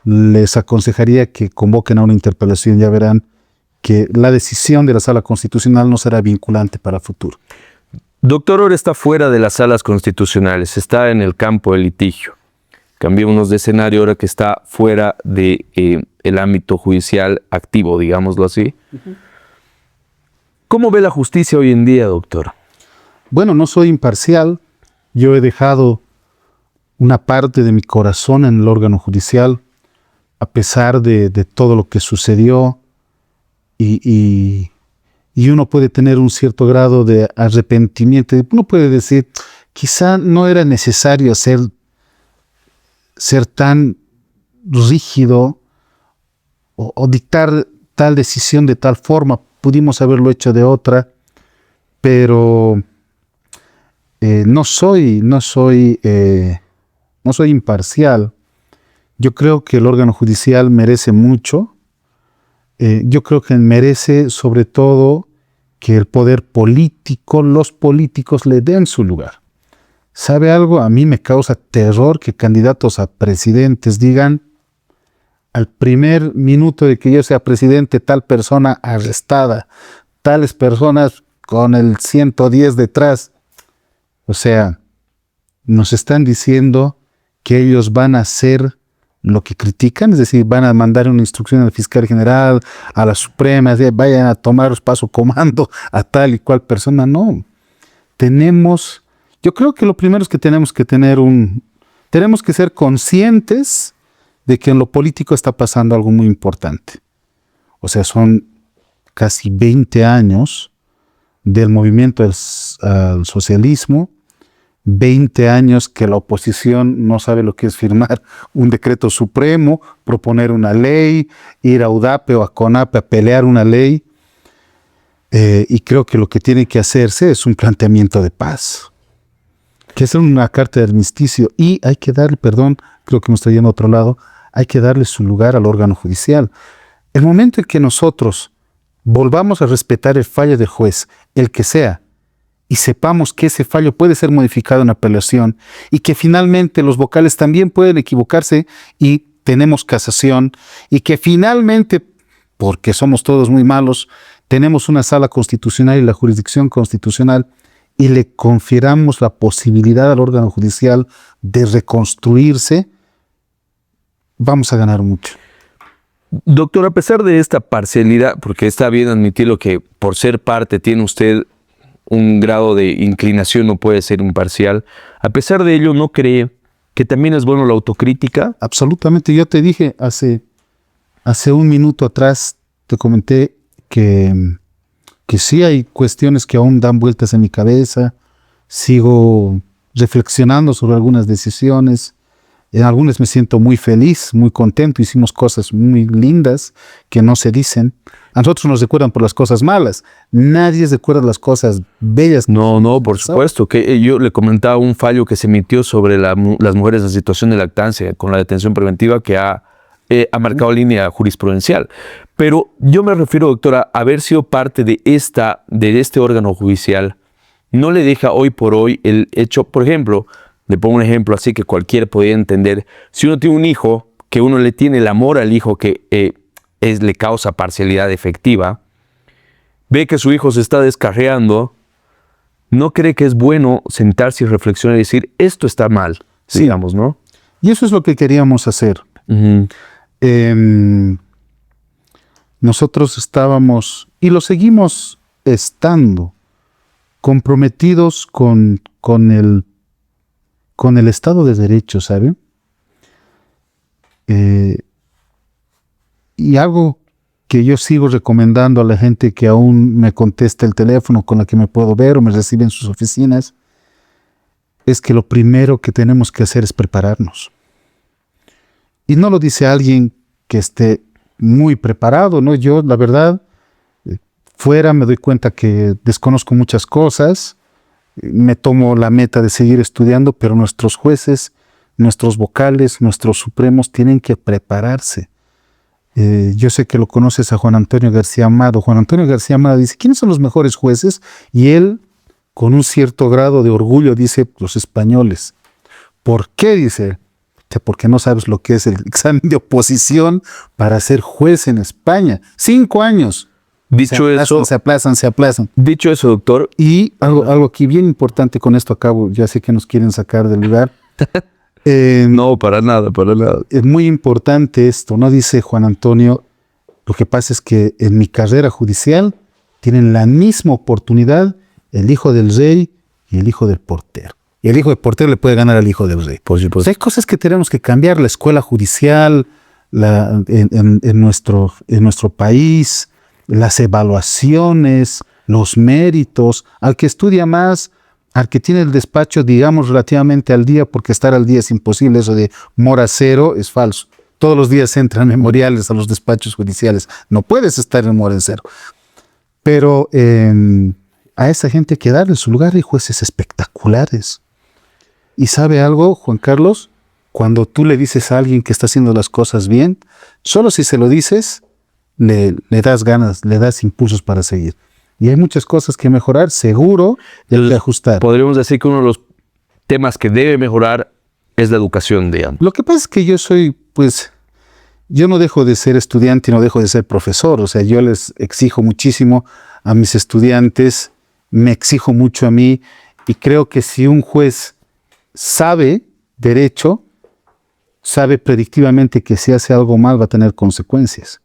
les aconsejaría que convoquen a una interpelación. Ya verán que la decisión de la Sala Constitucional no será vinculante para el futuro. Doctor, ahora está fuera de las salas constitucionales, está en el campo del litigio. cambiémonos de escenario ahora que está fuera de el ámbito judicial activo, digámoslo así. ¿Cómo ve la justicia hoy en día, doctor? Bueno, no soy imparcial. Yo he dejado una parte de mi corazón en el órgano judicial, a pesar de todo lo que sucedió, y uno puede tener un cierto grado de arrepentimiento. Uno puede decir, quizá no era necesario ser tan rígido o dictar tal decisión de tal forma. Pudimos haberlo hecho de otra, pero no soy imparcial. Yo creo que el órgano judicial merece mucho. Yo creo que merece sobre todo que el poder político, los políticos le den su lugar. ¿Sabe algo? A mí me causa terror que candidatos a presidentes digan: al primer minuto de que yo sea presidente, tal persona arrestada, tales personas con el 110 detrás. O sea, nos están diciendo que ellos van a hacer lo que critican, es decir, van a mandar una instrucción al fiscal general, a la Suprema, vayan a tomar paso comando a tal y cual persona. No, yo creo que lo primero es que tenemos que ser conscientes de que en lo político está pasando algo muy importante. O sea, son casi 20 años del movimiento al socialismo, 20 años que la oposición no sabe lo que es firmar un decreto supremo, proponer una ley, ir a UDAPE o a CONAPE a pelear una ley. Y creo que lo que tiene que hacerse es un planteamiento de paz, que es una carta de armisticio, y hay que darle, perdón, creo que me estoy yendo a otro lado, hay que darle su lugar al órgano judicial. El momento en que nosotros volvamos a respetar el fallo del juez, el que sea, y sepamos que ese fallo puede ser modificado en apelación, y que finalmente los vocales también pueden equivocarse y tenemos casación, y que finalmente, porque somos todos muy malos, tenemos una sala constitucional y la jurisdicción constitucional, y le confiramos la posibilidad al órgano judicial de reconstruirse, vamos a ganar mucho. Doctor, a pesar de esta parcialidad, porque está bien admitirlo que por ser parte tiene usted un grado de inclinación, no puede ser imparcial, a pesar de ello, ¿no cree que también es bueno la autocrítica? Absolutamente. Yo te dije hace un minuto atrás, te comenté que sí hay cuestiones que aún dan vueltas en mi cabeza, sigo reflexionando sobre algunas decisiones, en algunas me siento muy feliz, muy contento, hicimos cosas muy lindas que no se dicen. A nosotros nos recuerdan por las cosas malas, nadie recuerda las cosas bellas. No, por supuesto, que yo le comentaba un fallo que se emitió sobre las mujeres en situación de lactancia con la detención preventiva que ha marcado línea jurisprudencial. Pero yo me refiero, doctora, a haber sido parte de este órgano judicial, no le deja hoy por hoy el hecho, por ejemplo, le pongo un ejemplo así que cualquiera podría entender, si uno tiene un hijo, que uno le tiene el amor al hijo que le causa parcialidad efectiva, ve que su hijo se está descarriando, ¿no cree que es bueno sentarse y reflexionar y decir, esto está mal, sí, digamos, ¿no? Y eso es lo que queríamos hacer. Uh-huh. Nosotros estábamos, y lo seguimos estando, comprometidos con el Estado de Derecho, ¿sabe? Y algo que yo sigo recomendando a la gente que aún me contesta el teléfono, con la que me puedo ver o me recibe en sus oficinas, es que lo primero que tenemos que hacer es prepararnos. Y no lo dice alguien que esté muy preparado, ¿no? Yo, la verdad, fuera me doy cuenta que desconozco muchas cosas, me tomo la meta de seguir estudiando, pero nuestros jueces, nuestros vocales, nuestros supremos tienen que prepararse. Yo sé que lo conoces a Juan Antonio García Amado. Juan Antonio García Amado dice, ¿quiénes son los mejores jueces? Y él, con un cierto grado de orgullo, dice, los españoles. ¿Por qué? Dice, porque no sabes lo que es el examen de oposición para ser juez en España. 5 años. Se aplazan. Dicho eso, doctor. Y algo aquí bien importante, con esto acabo, ya sé que nos quieren sacar del lugar. No, para nada, para nada. Es muy importante esto, ¿no? Dice Juan Antonio, lo que pasa es que en mi carrera judicial tienen la misma oportunidad el hijo del rey y el hijo del portero. Y el hijo del portero le puede ganar al hijo del rey. Por supuesto. Hay cosas que tenemos que cambiar. La escuela judicial en nuestro país, las evaluaciones, los méritos, al que estudia más, al que tiene el despacho, digamos, relativamente al día, porque estar al día es imposible, eso de mora cero es falso. Todos los días entran memoriales a los despachos judiciales. No puedes estar en mora en cero. Pero a esa gente hay que darle su lugar. Hay jueces espectaculares. ¿Y sabe algo, Juan Carlos? Cuando tú le dices a alguien que está haciendo las cosas bien, solo si se lo dices, le das ganas, le das impulsos para seguir. Y hay muchas cosas que mejorar, seguro, de ajustar. Podríamos decir que uno de los temas que debe mejorar es la educación, digamos. Lo que pasa es que yo no dejo de ser estudiante y no dejo de ser profesor. O sea, yo les exijo muchísimo a mis estudiantes, me exijo mucho a mí, y creo que si un juez sabe derecho, sabe predictivamente que si hace algo mal va a tener consecuencias.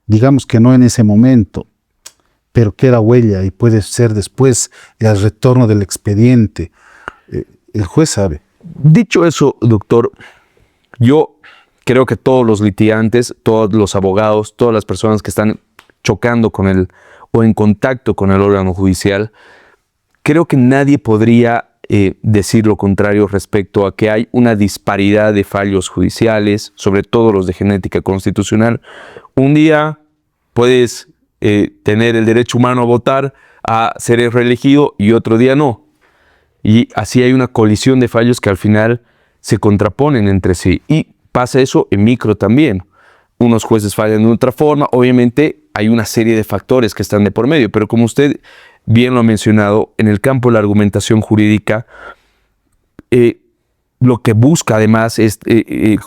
Digamos que no en ese momento, pero queda huella y puede ser después el retorno del expediente. El juez sabe. Dicho eso, doctor, yo creo que todos los litigantes, todos los abogados, todas las personas que están chocando con el o en contacto con el órgano judicial, creo que nadie podría decir lo contrario respecto a que hay una disparidad de fallos judiciales, sobre todo los de genética constitucional. Un día puedes tener el derecho humano a votar, a ser reelegido, y otro día no. Y así hay una colisión de fallos que al final se contraponen entre sí. Y pasa eso en micro también. Unos jueces fallan de otra forma. Obviamente hay una serie de factores que están de por medio, pero como usted bien lo ha mencionado, en el campo de la argumentación jurídica, lo que busca además es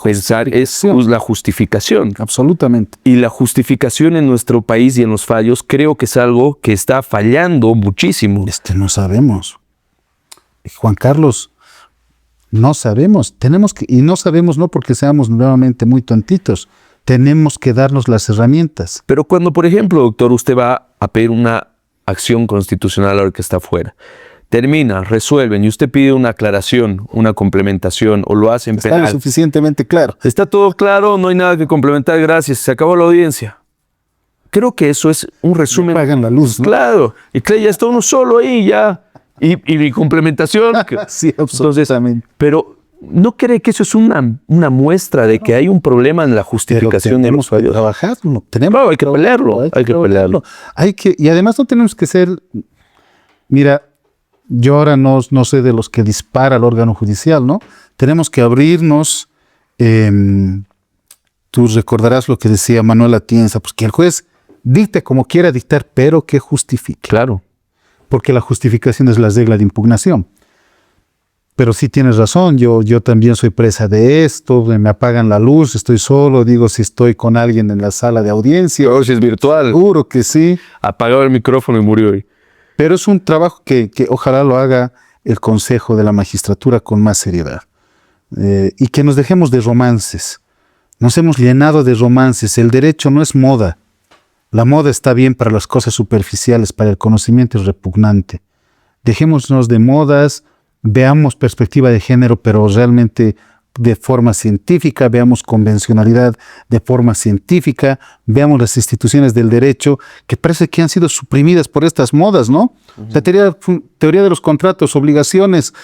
pensar es la justificación. Absolutamente. Y la justificación en nuestro país y en los fallos creo que es algo que está fallando muchísimo. No sabemos. Juan Carlos, no sabemos. Y no sabemos no porque seamos nuevamente muy tontitos. Tenemos que darnos las herramientas. Pero cuando, por ejemplo, doctor, usted va a pedir una acción constitucional ahora que está fuera, termina, resuelven y usted pide una aclaración, una complementación o lo hacen penal. Está suficientemente claro. Está todo claro, no hay nada que complementar, gracias, se acabó la audiencia. Creo que eso es un resumen. Me apagan la luz, ¿no? Claro, y ya está uno solo ahí ya. Y mi complementación. Sí, absolutamente. Entonces, pero ¿no cree que eso es una muestra de que hay un problema en la justificación de los fallos? Trabajarlo. Hay que pelearlo. Hay que pelearlo. Y además no tenemos que ser. Mira, yo ahora no soy de los que dispara al órgano judicial, ¿no? Tenemos que abrirnos. Tú recordarás lo que decía Manuel Atienza, pues que el juez dicte como quiera dictar, pero que justifique. Claro. Porque la justificación es la regla de impugnación. Pero sí tienes razón, yo también soy presa de esto, me apagan la luz, estoy solo, digo si estoy con alguien en la sala de audiencia. O si es virtual. Seguro que sí. Apagaba el micrófono y murió hoy. Pero es un trabajo que ojalá lo haga el Consejo de la Magistratura con más seriedad. Y que nos dejemos de romances. Nos hemos llenado de romances. El derecho no es moda. La moda está bien para las cosas superficiales, para el conocimiento es repugnante. Dejémonos de modas, veamos perspectiva de género, pero realmente de forma científica, veamos convencionalidad de forma científica, veamos las instituciones del derecho que parece que han sido suprimidas por estas modas, ¿no? La teoría de los contratos, obligaciones,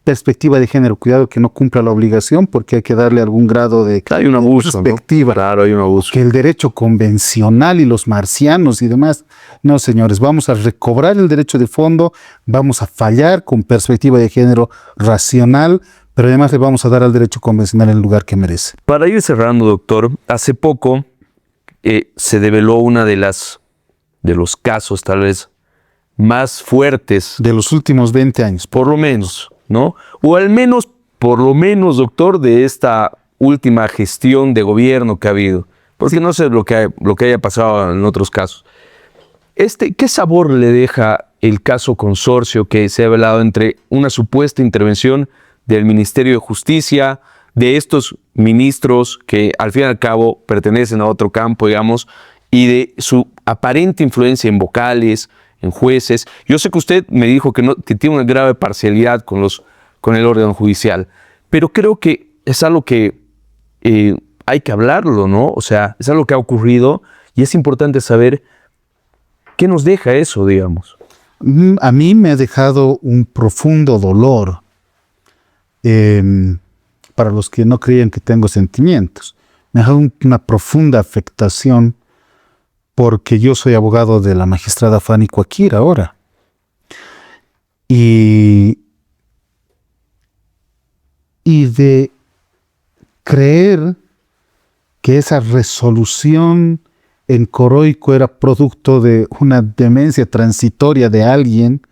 perspectiva de género, cuidado que no cumpla la obligación porque hay que darle algún grado de hay un abuso, perspectiva. ¿no? Claro, hay un abuso. Que el derecho convencional y los marcianos y demás. No, señores, vamos a recobrar el derecho de fondo, vamos a fallar con perspectiva de género racional, pero además le vamos a dar al derecho convencional el lugar que merece. Para ir cerrando, doctor, hace poco se develó una de los casos tal vez más fuertes de los últimos 20 años. Por lo menos, ¿no? O al menos, por lo menos, doctor, de esta última gestión de gobierno que ha habido. Porque no sé lo que haya pasado en otros casos. ¿Qué sabor le deja el caso Consorcio que se ha velado entre una supuesta intervención del Ministerio de Justicia, de estos ministros que al fin y al cabo pertenecen a otro campo, digamos, y de su aparente influencia en vocales, en jueces. Yo sé que usted me dijo que tiene una grave parcialidad con el órgano judicial, pero creo que es algo que hay que hablarlo, ¿no? O sea, es algo que ha ocurrido y es importante saber qué nos deja eso, digamos. A mí me ha dejado un profundo dolor. Para los que no creían que tengo sentimientos, me ha dejado una profunda afectación porque yo soy abogado de la magistrada Fanny Cuakir ahora. Y de creer que esa resolución en Coroico era producto de una demencia transitoria de alguien,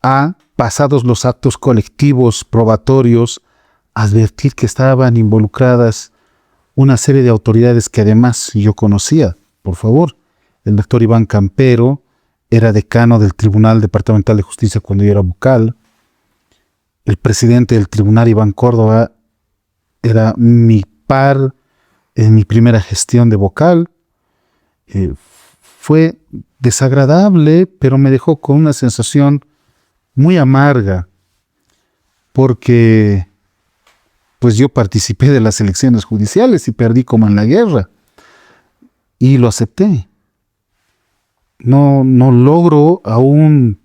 a, pasados los actos colectivos probatorios, advertir que estaban involucradas una serie de autoridades que además yo conocía. Por favor, el doctor Iván Campero era decano del Tribunal Departamental de Justicia cuando yo era vocal. El presidente del tribunal, Iván Córdoba, era mi par en mi primera gestión de vocal. Fue desagradable, pero me dejó con una sensación muy amarga, porque pues yo participé de las elecciones judiciales y perdí como en la guerra, y lo acepté. No logro aún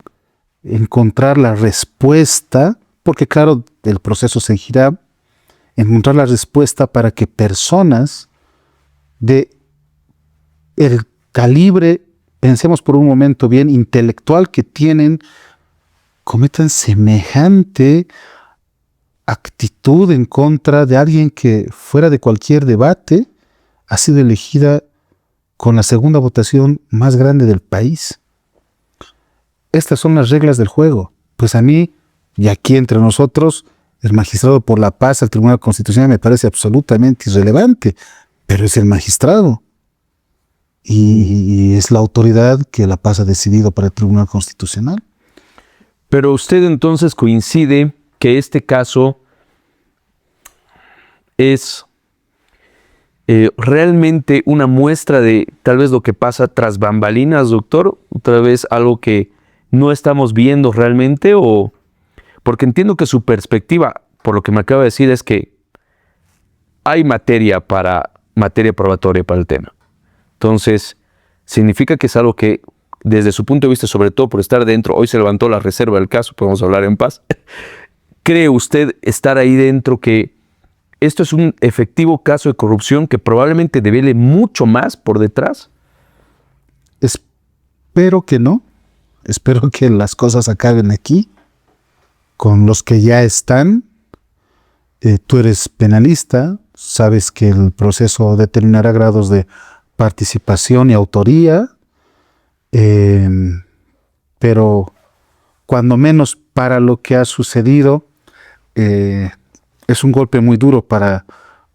encontrar la respuesta, porque claro, el proceso seguirá, encontrar la respuesta para que personas de el calibre, pensemos por un momento bien, intelectual que tienen, cometan semejante actitud en contra de alguien que, fuera de cualquier debate, ha sido elegida con la segunda votación más grande del país. Estas son las reglas del juego. Pues a mí, y aquí entre nosotros, el magistrado por la paz al Tribunal Constitucional me parece absolutamente irrelevante, pero es el magistrado. Y es la autoridad que la paz ha decidido para el Tribunal Constitucional. Pero usted entonces coincide que este caso es realmente una muestra de tal vez lo que pasa tras bambalinas, doctor, otra vez algo que no estamos viendo realmente, o porque entiendo que su perspectiva, por lo que me acaba de decir, es que hay materia probatoria para el tema. Entonces, significa que es algo que, desde su punto de vista, sobre todo por estar dentro, hoy se levantó la reserva del caso, podemos hablar en paz. ¿Cree usted estar ahí dentro que esto es un efectivo caso de corrupción que probablemente devele mucho más por detrás? Espero que no. Espero que las cosas acaben aquí, con los que ya están. Tú eres penalista, sabes que el proceso determinará grados de participación y autoría, pero cuando menos para lo que ha sucedido, es un golpe muy duro para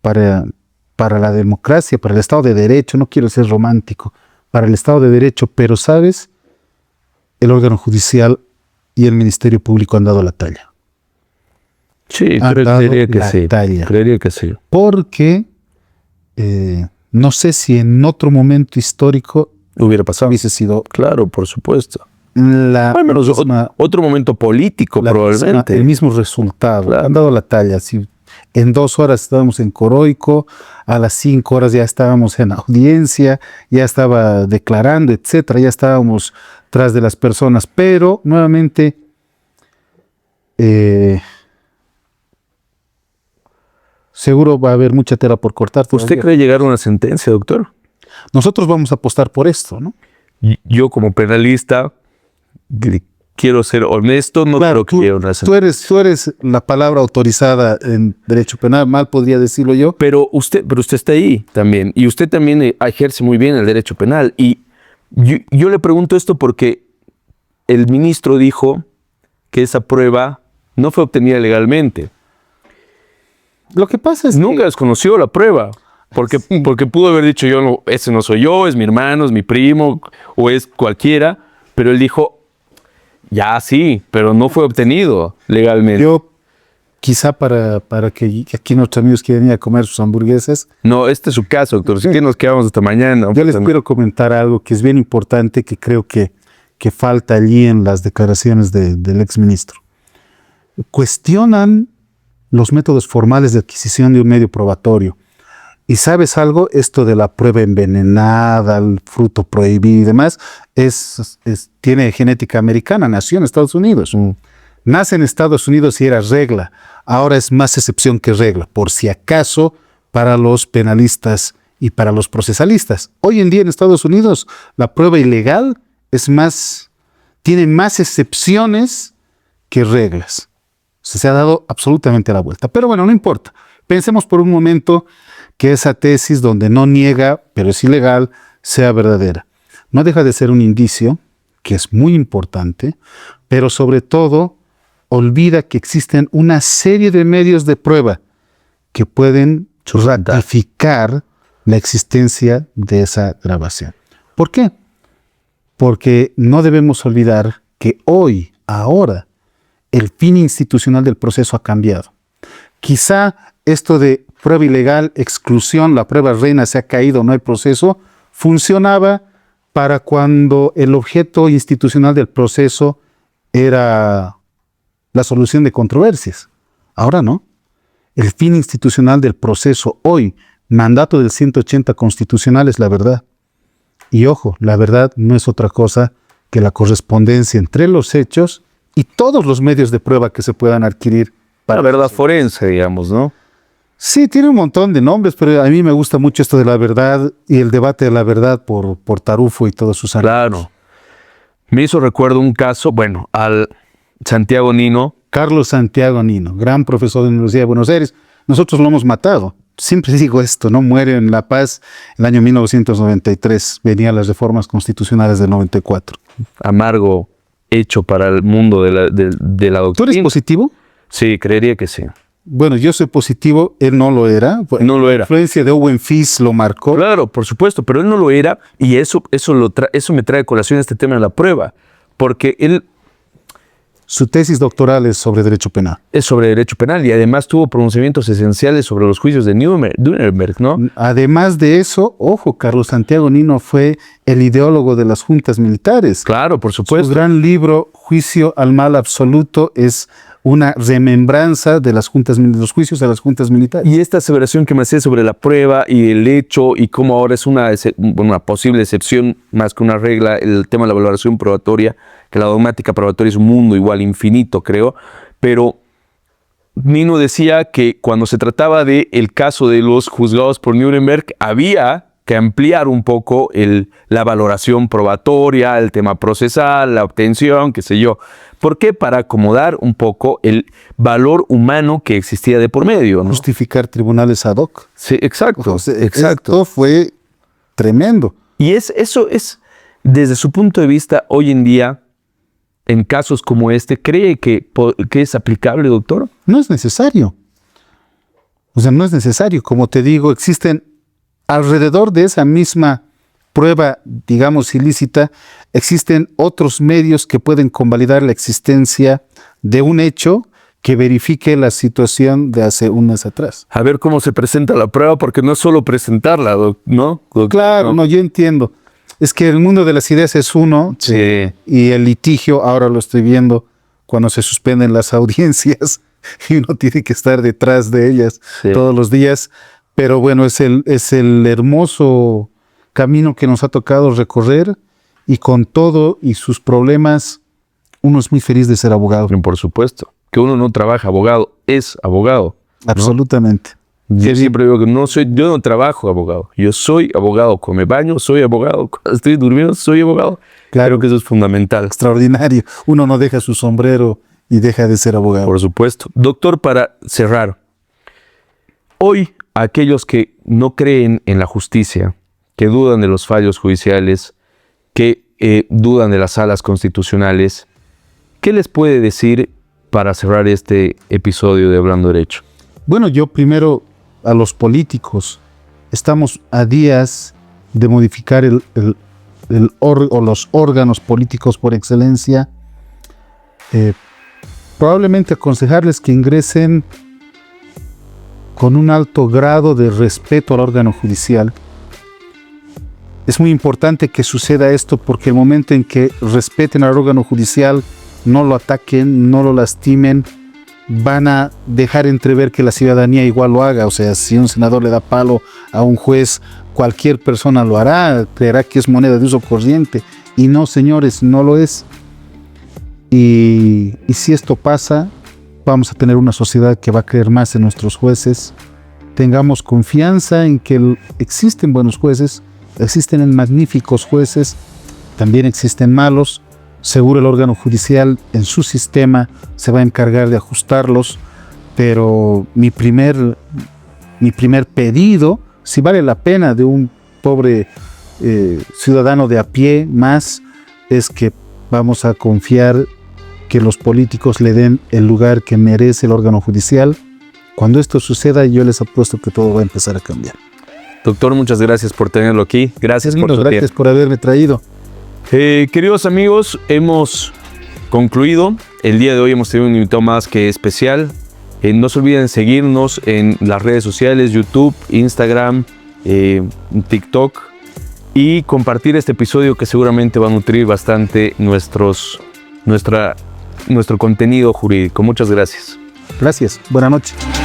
la democracia, para el Estado de Derecho. No quiero ser romántico, para el Estado de Derecho, pero sabes, el órgano judicial y el Ministerio Público han dado la talla. Sí, creería que sí. Porque no sé si en otro momento histórico hubiera pasado. Hubiese sido, claro, por supuesto. Otro momento político, probablemente. El mismo resultado. Claro. Han dado la talla. Si en 2 horas estábamos en Coroico, a las 5 horas ya estábamos en audiencia, ya estaba declarando, etcétera, ya estábamos tras de las personas. Pero, nuevamente, seguro va a haber mucha tela por cortar. ¿Usted cree llegar a una sentencia, doctor? Nosotros vamos a apostar por esto, ¿no? Yo, como penalista, quiero ser honesto, no claro, creo que llegue a una sentencia. Tú eres la palabra autorizada en derecho penal, mal podría decirlo yo. Pero usted está ahí también, y usted también ejerce muy bien el derecho penal. Y yo le pregunto esto porque el ministro dijo que esa prueba no fue obtenida legalmente. Lo que pasa es nunca desconoció la prueba, porque pudo haber dicho ese no soy yo, es mi hermano, es mi primo, o es cualquiera, pero él dijo, Ya sí, pero no fue obtenido legalmente. Yo, quizá para que aquí nuestros amigos quieran ir a comer sus hamburguesas, No, este es su caso, doctor. Si que nos quedamos hasta mañana. yo les quiero comentar algo que es bien importante, que creo que falta allí en las declaraciones del exministro. Cuestionan los métodos formales de adquisición de un medio probatorio. Y ¿sabes algo? Esto de la prueba envenenada, el fruto prohibido y demás, tiene genética americana, nació en Estados Unidos. Nace en Estados Unidos y era regla. Ahora es más excepción que regla, por si acaso, para los penalistas y para los procesalistas. Hoy en día en Estados Unidos la prueba ilegal tiene más excepciones que reglas. Se ha dado absolutamente la vuelta. Pero bueno, no importa. Pensemos por un momento que esa tesis, donde no niega, pero es ilegal, sea verdadera. No deja de ser un indicio, que es muy importante, pero sobre todo olvida que existen una serie de medios de prueba que pueden ratificar la existencia de esa grabación. ¿Por qué? Porque no debemos olvidar que ahora, el fin institucional del proceso ha cambiado. Quizá esto de prueba ilegal, exclusión, la prueba reina se ha caído, no hay proceso, funcionaba para cuando el objeto institucional del proceso era la solución de controversias. Ahora no. El fin institucional del proceso hoy, mandato del 180 constitucional, es la verdad. Y ojo, la verdad no es otra cosa que la correspondencia entre los hechos y todos los medios de prueba que se puedan adquirir. La verdad forense, digamos, ¿no? Sí, tiene un montón de nombres, pero a mí me gusta mucho esto de la verdad y el debate de la verdad por Tarufo y todos sus amigos. Claro. Me hizo recuerdo un caso, al Santiago Nino. Carlos Santiago Nino, gran profesor de la Universidad de Buenos Aires. Nosotros lo hemos matado. Siempre digo esto, ¿no? Muere en La Paz el año 1993. Venían las reformas constitucionales del 94. Amargo hecho para el mundo de la doctrina. ¿Tú eres positivo? Sí, creería que sí. Bueno, yo soy positivo, él no lo era. No lo era. La influencia de Owen Fis lo marcó. Claro, por supuesto, pero él no lo era y eso me trae a colación este tema de la prueba, porque él Su tesis doctoral es sobre derecho penal. es sobre derecho penal y además tuvo pronunciamientos esenciales sobre los juicios de Nuremberg, ¿no? Además de eso, ojo, Carlos Santiago Nino fue el ideólogo de las juntas militares. Claro, por Su supuesto. gran libro, Juicio al Mal Absoluto, es una remembranza de los juicios de las juntas militares. Y esta aseveración que me hacía sobre la prueba y el hecho y cómo ahora es una posible excepción más que una regla, el tema de la valoración probatoria, que la dogmática probatoria es un mundo igual infinito, creo, pero Nino decía que cuando se trataba del caso de los juzgados por Nuremberg, había que ampliar un poco la valoración probatoria, el tema procesal, la obtención, qué sé yo. ¿Por qué? Para acomodar un poco el valor humano que existía de por medio, ¿no? Justificar tribunales ad hoc. Sí, exacto, exacto. Esto fue tremendo. Y eso es, desde su punto de vista, hoy en día, en casos como este, ¿cree que es aplicable, doctor? No es necesario. O sea, no es necesario. Como te digo, existen alrededor de esa misma prueba, digamos, ilícita, existen otros medios que pueden convalidar la existencia de un hecho que verifique la situación de hace un mes atrás. A ver cómo se presenta la prueba, porque no es solo presentarla, ¿no? Claro, no, yo entiendo. Es que el mundo de las ideas es uno, Sí. y el litigio, ahora lo estoy viendo, cuando se suspenden las audiencias y uno tiene que estar detrás de ellas todos los días. Pero bueno, es el hermoso camino que nos ha tocado recorrer y con todo y sus problemas, uno es muy feliz de ser abogado. Por supuesto. Que uno no trabaja abogado, es abogado, ¿no? Absolutamente. Yo siempre digo que yo no trabajo abogado. Yo soy abogado. Cuando me baño, soy abogado. Cuando estoy durmiendo, soy abogado. Claro. Creo que eso es fundamental. Extraordinario. Uno no deja su sombrero y deja de ser abogado. Por supuesto. Doctor, para cerrar. Hoy, aquellos que no creen en la justicia, que dudan de los fallos judiciales, que dudan de las salas constitucionales, ¿qué les puede decir para cerrar este episodio de Hablando Derecho? Bueno, yo primero a los políticos. Estamos a días de modificar los órganos políticos por excelencia. probablemente aconsejarles que ingresen con un alto grado de respeto al órgano judicial. Es muy importante que suceda esto porque el momento en que respeten al órgano judicial, no lo ataquen, no lo lastimen, van a dejar entrever que la ciudadanía igual lo haga. O sea, si un senador le da palo a un juez, cualquier persona lo hará, creerá que es moneda de uso corriente. Y no, señores, no lo es. Y si esto pasa, vamos a tener una sociedad que va a creer más en nuestros jueces. Tengamos confianza en que existen buenos jueces, existen magníficos jueces, también existen malos. Seguro el órgano judicial en su sistema se va a encargar de ajustarlos, pero mi primer pedido, si vale la pena de un pobre ciudadano de a pie más, es que vamos a confiar que los políticos le den el lugar que merece el órgano judicial. Cuando esto suceda, yo les apuesto que todo va a empezar a cambiar. Doctor, muchas gracias por tenerlo aquí. Gracias por su Gracias tiempo. por haberme traído. Queridos amigos, hemos concluido. El día de hoy hemos tenido un invitado más que especial. No se olviden seguirnos en las redes sociales, YouTube, Instagram, TikTok, y compartir este episodio que seguramente va a nutrir bastante nuestro contenido jurídico. Muchas gracias. Gracias. Buenas noches.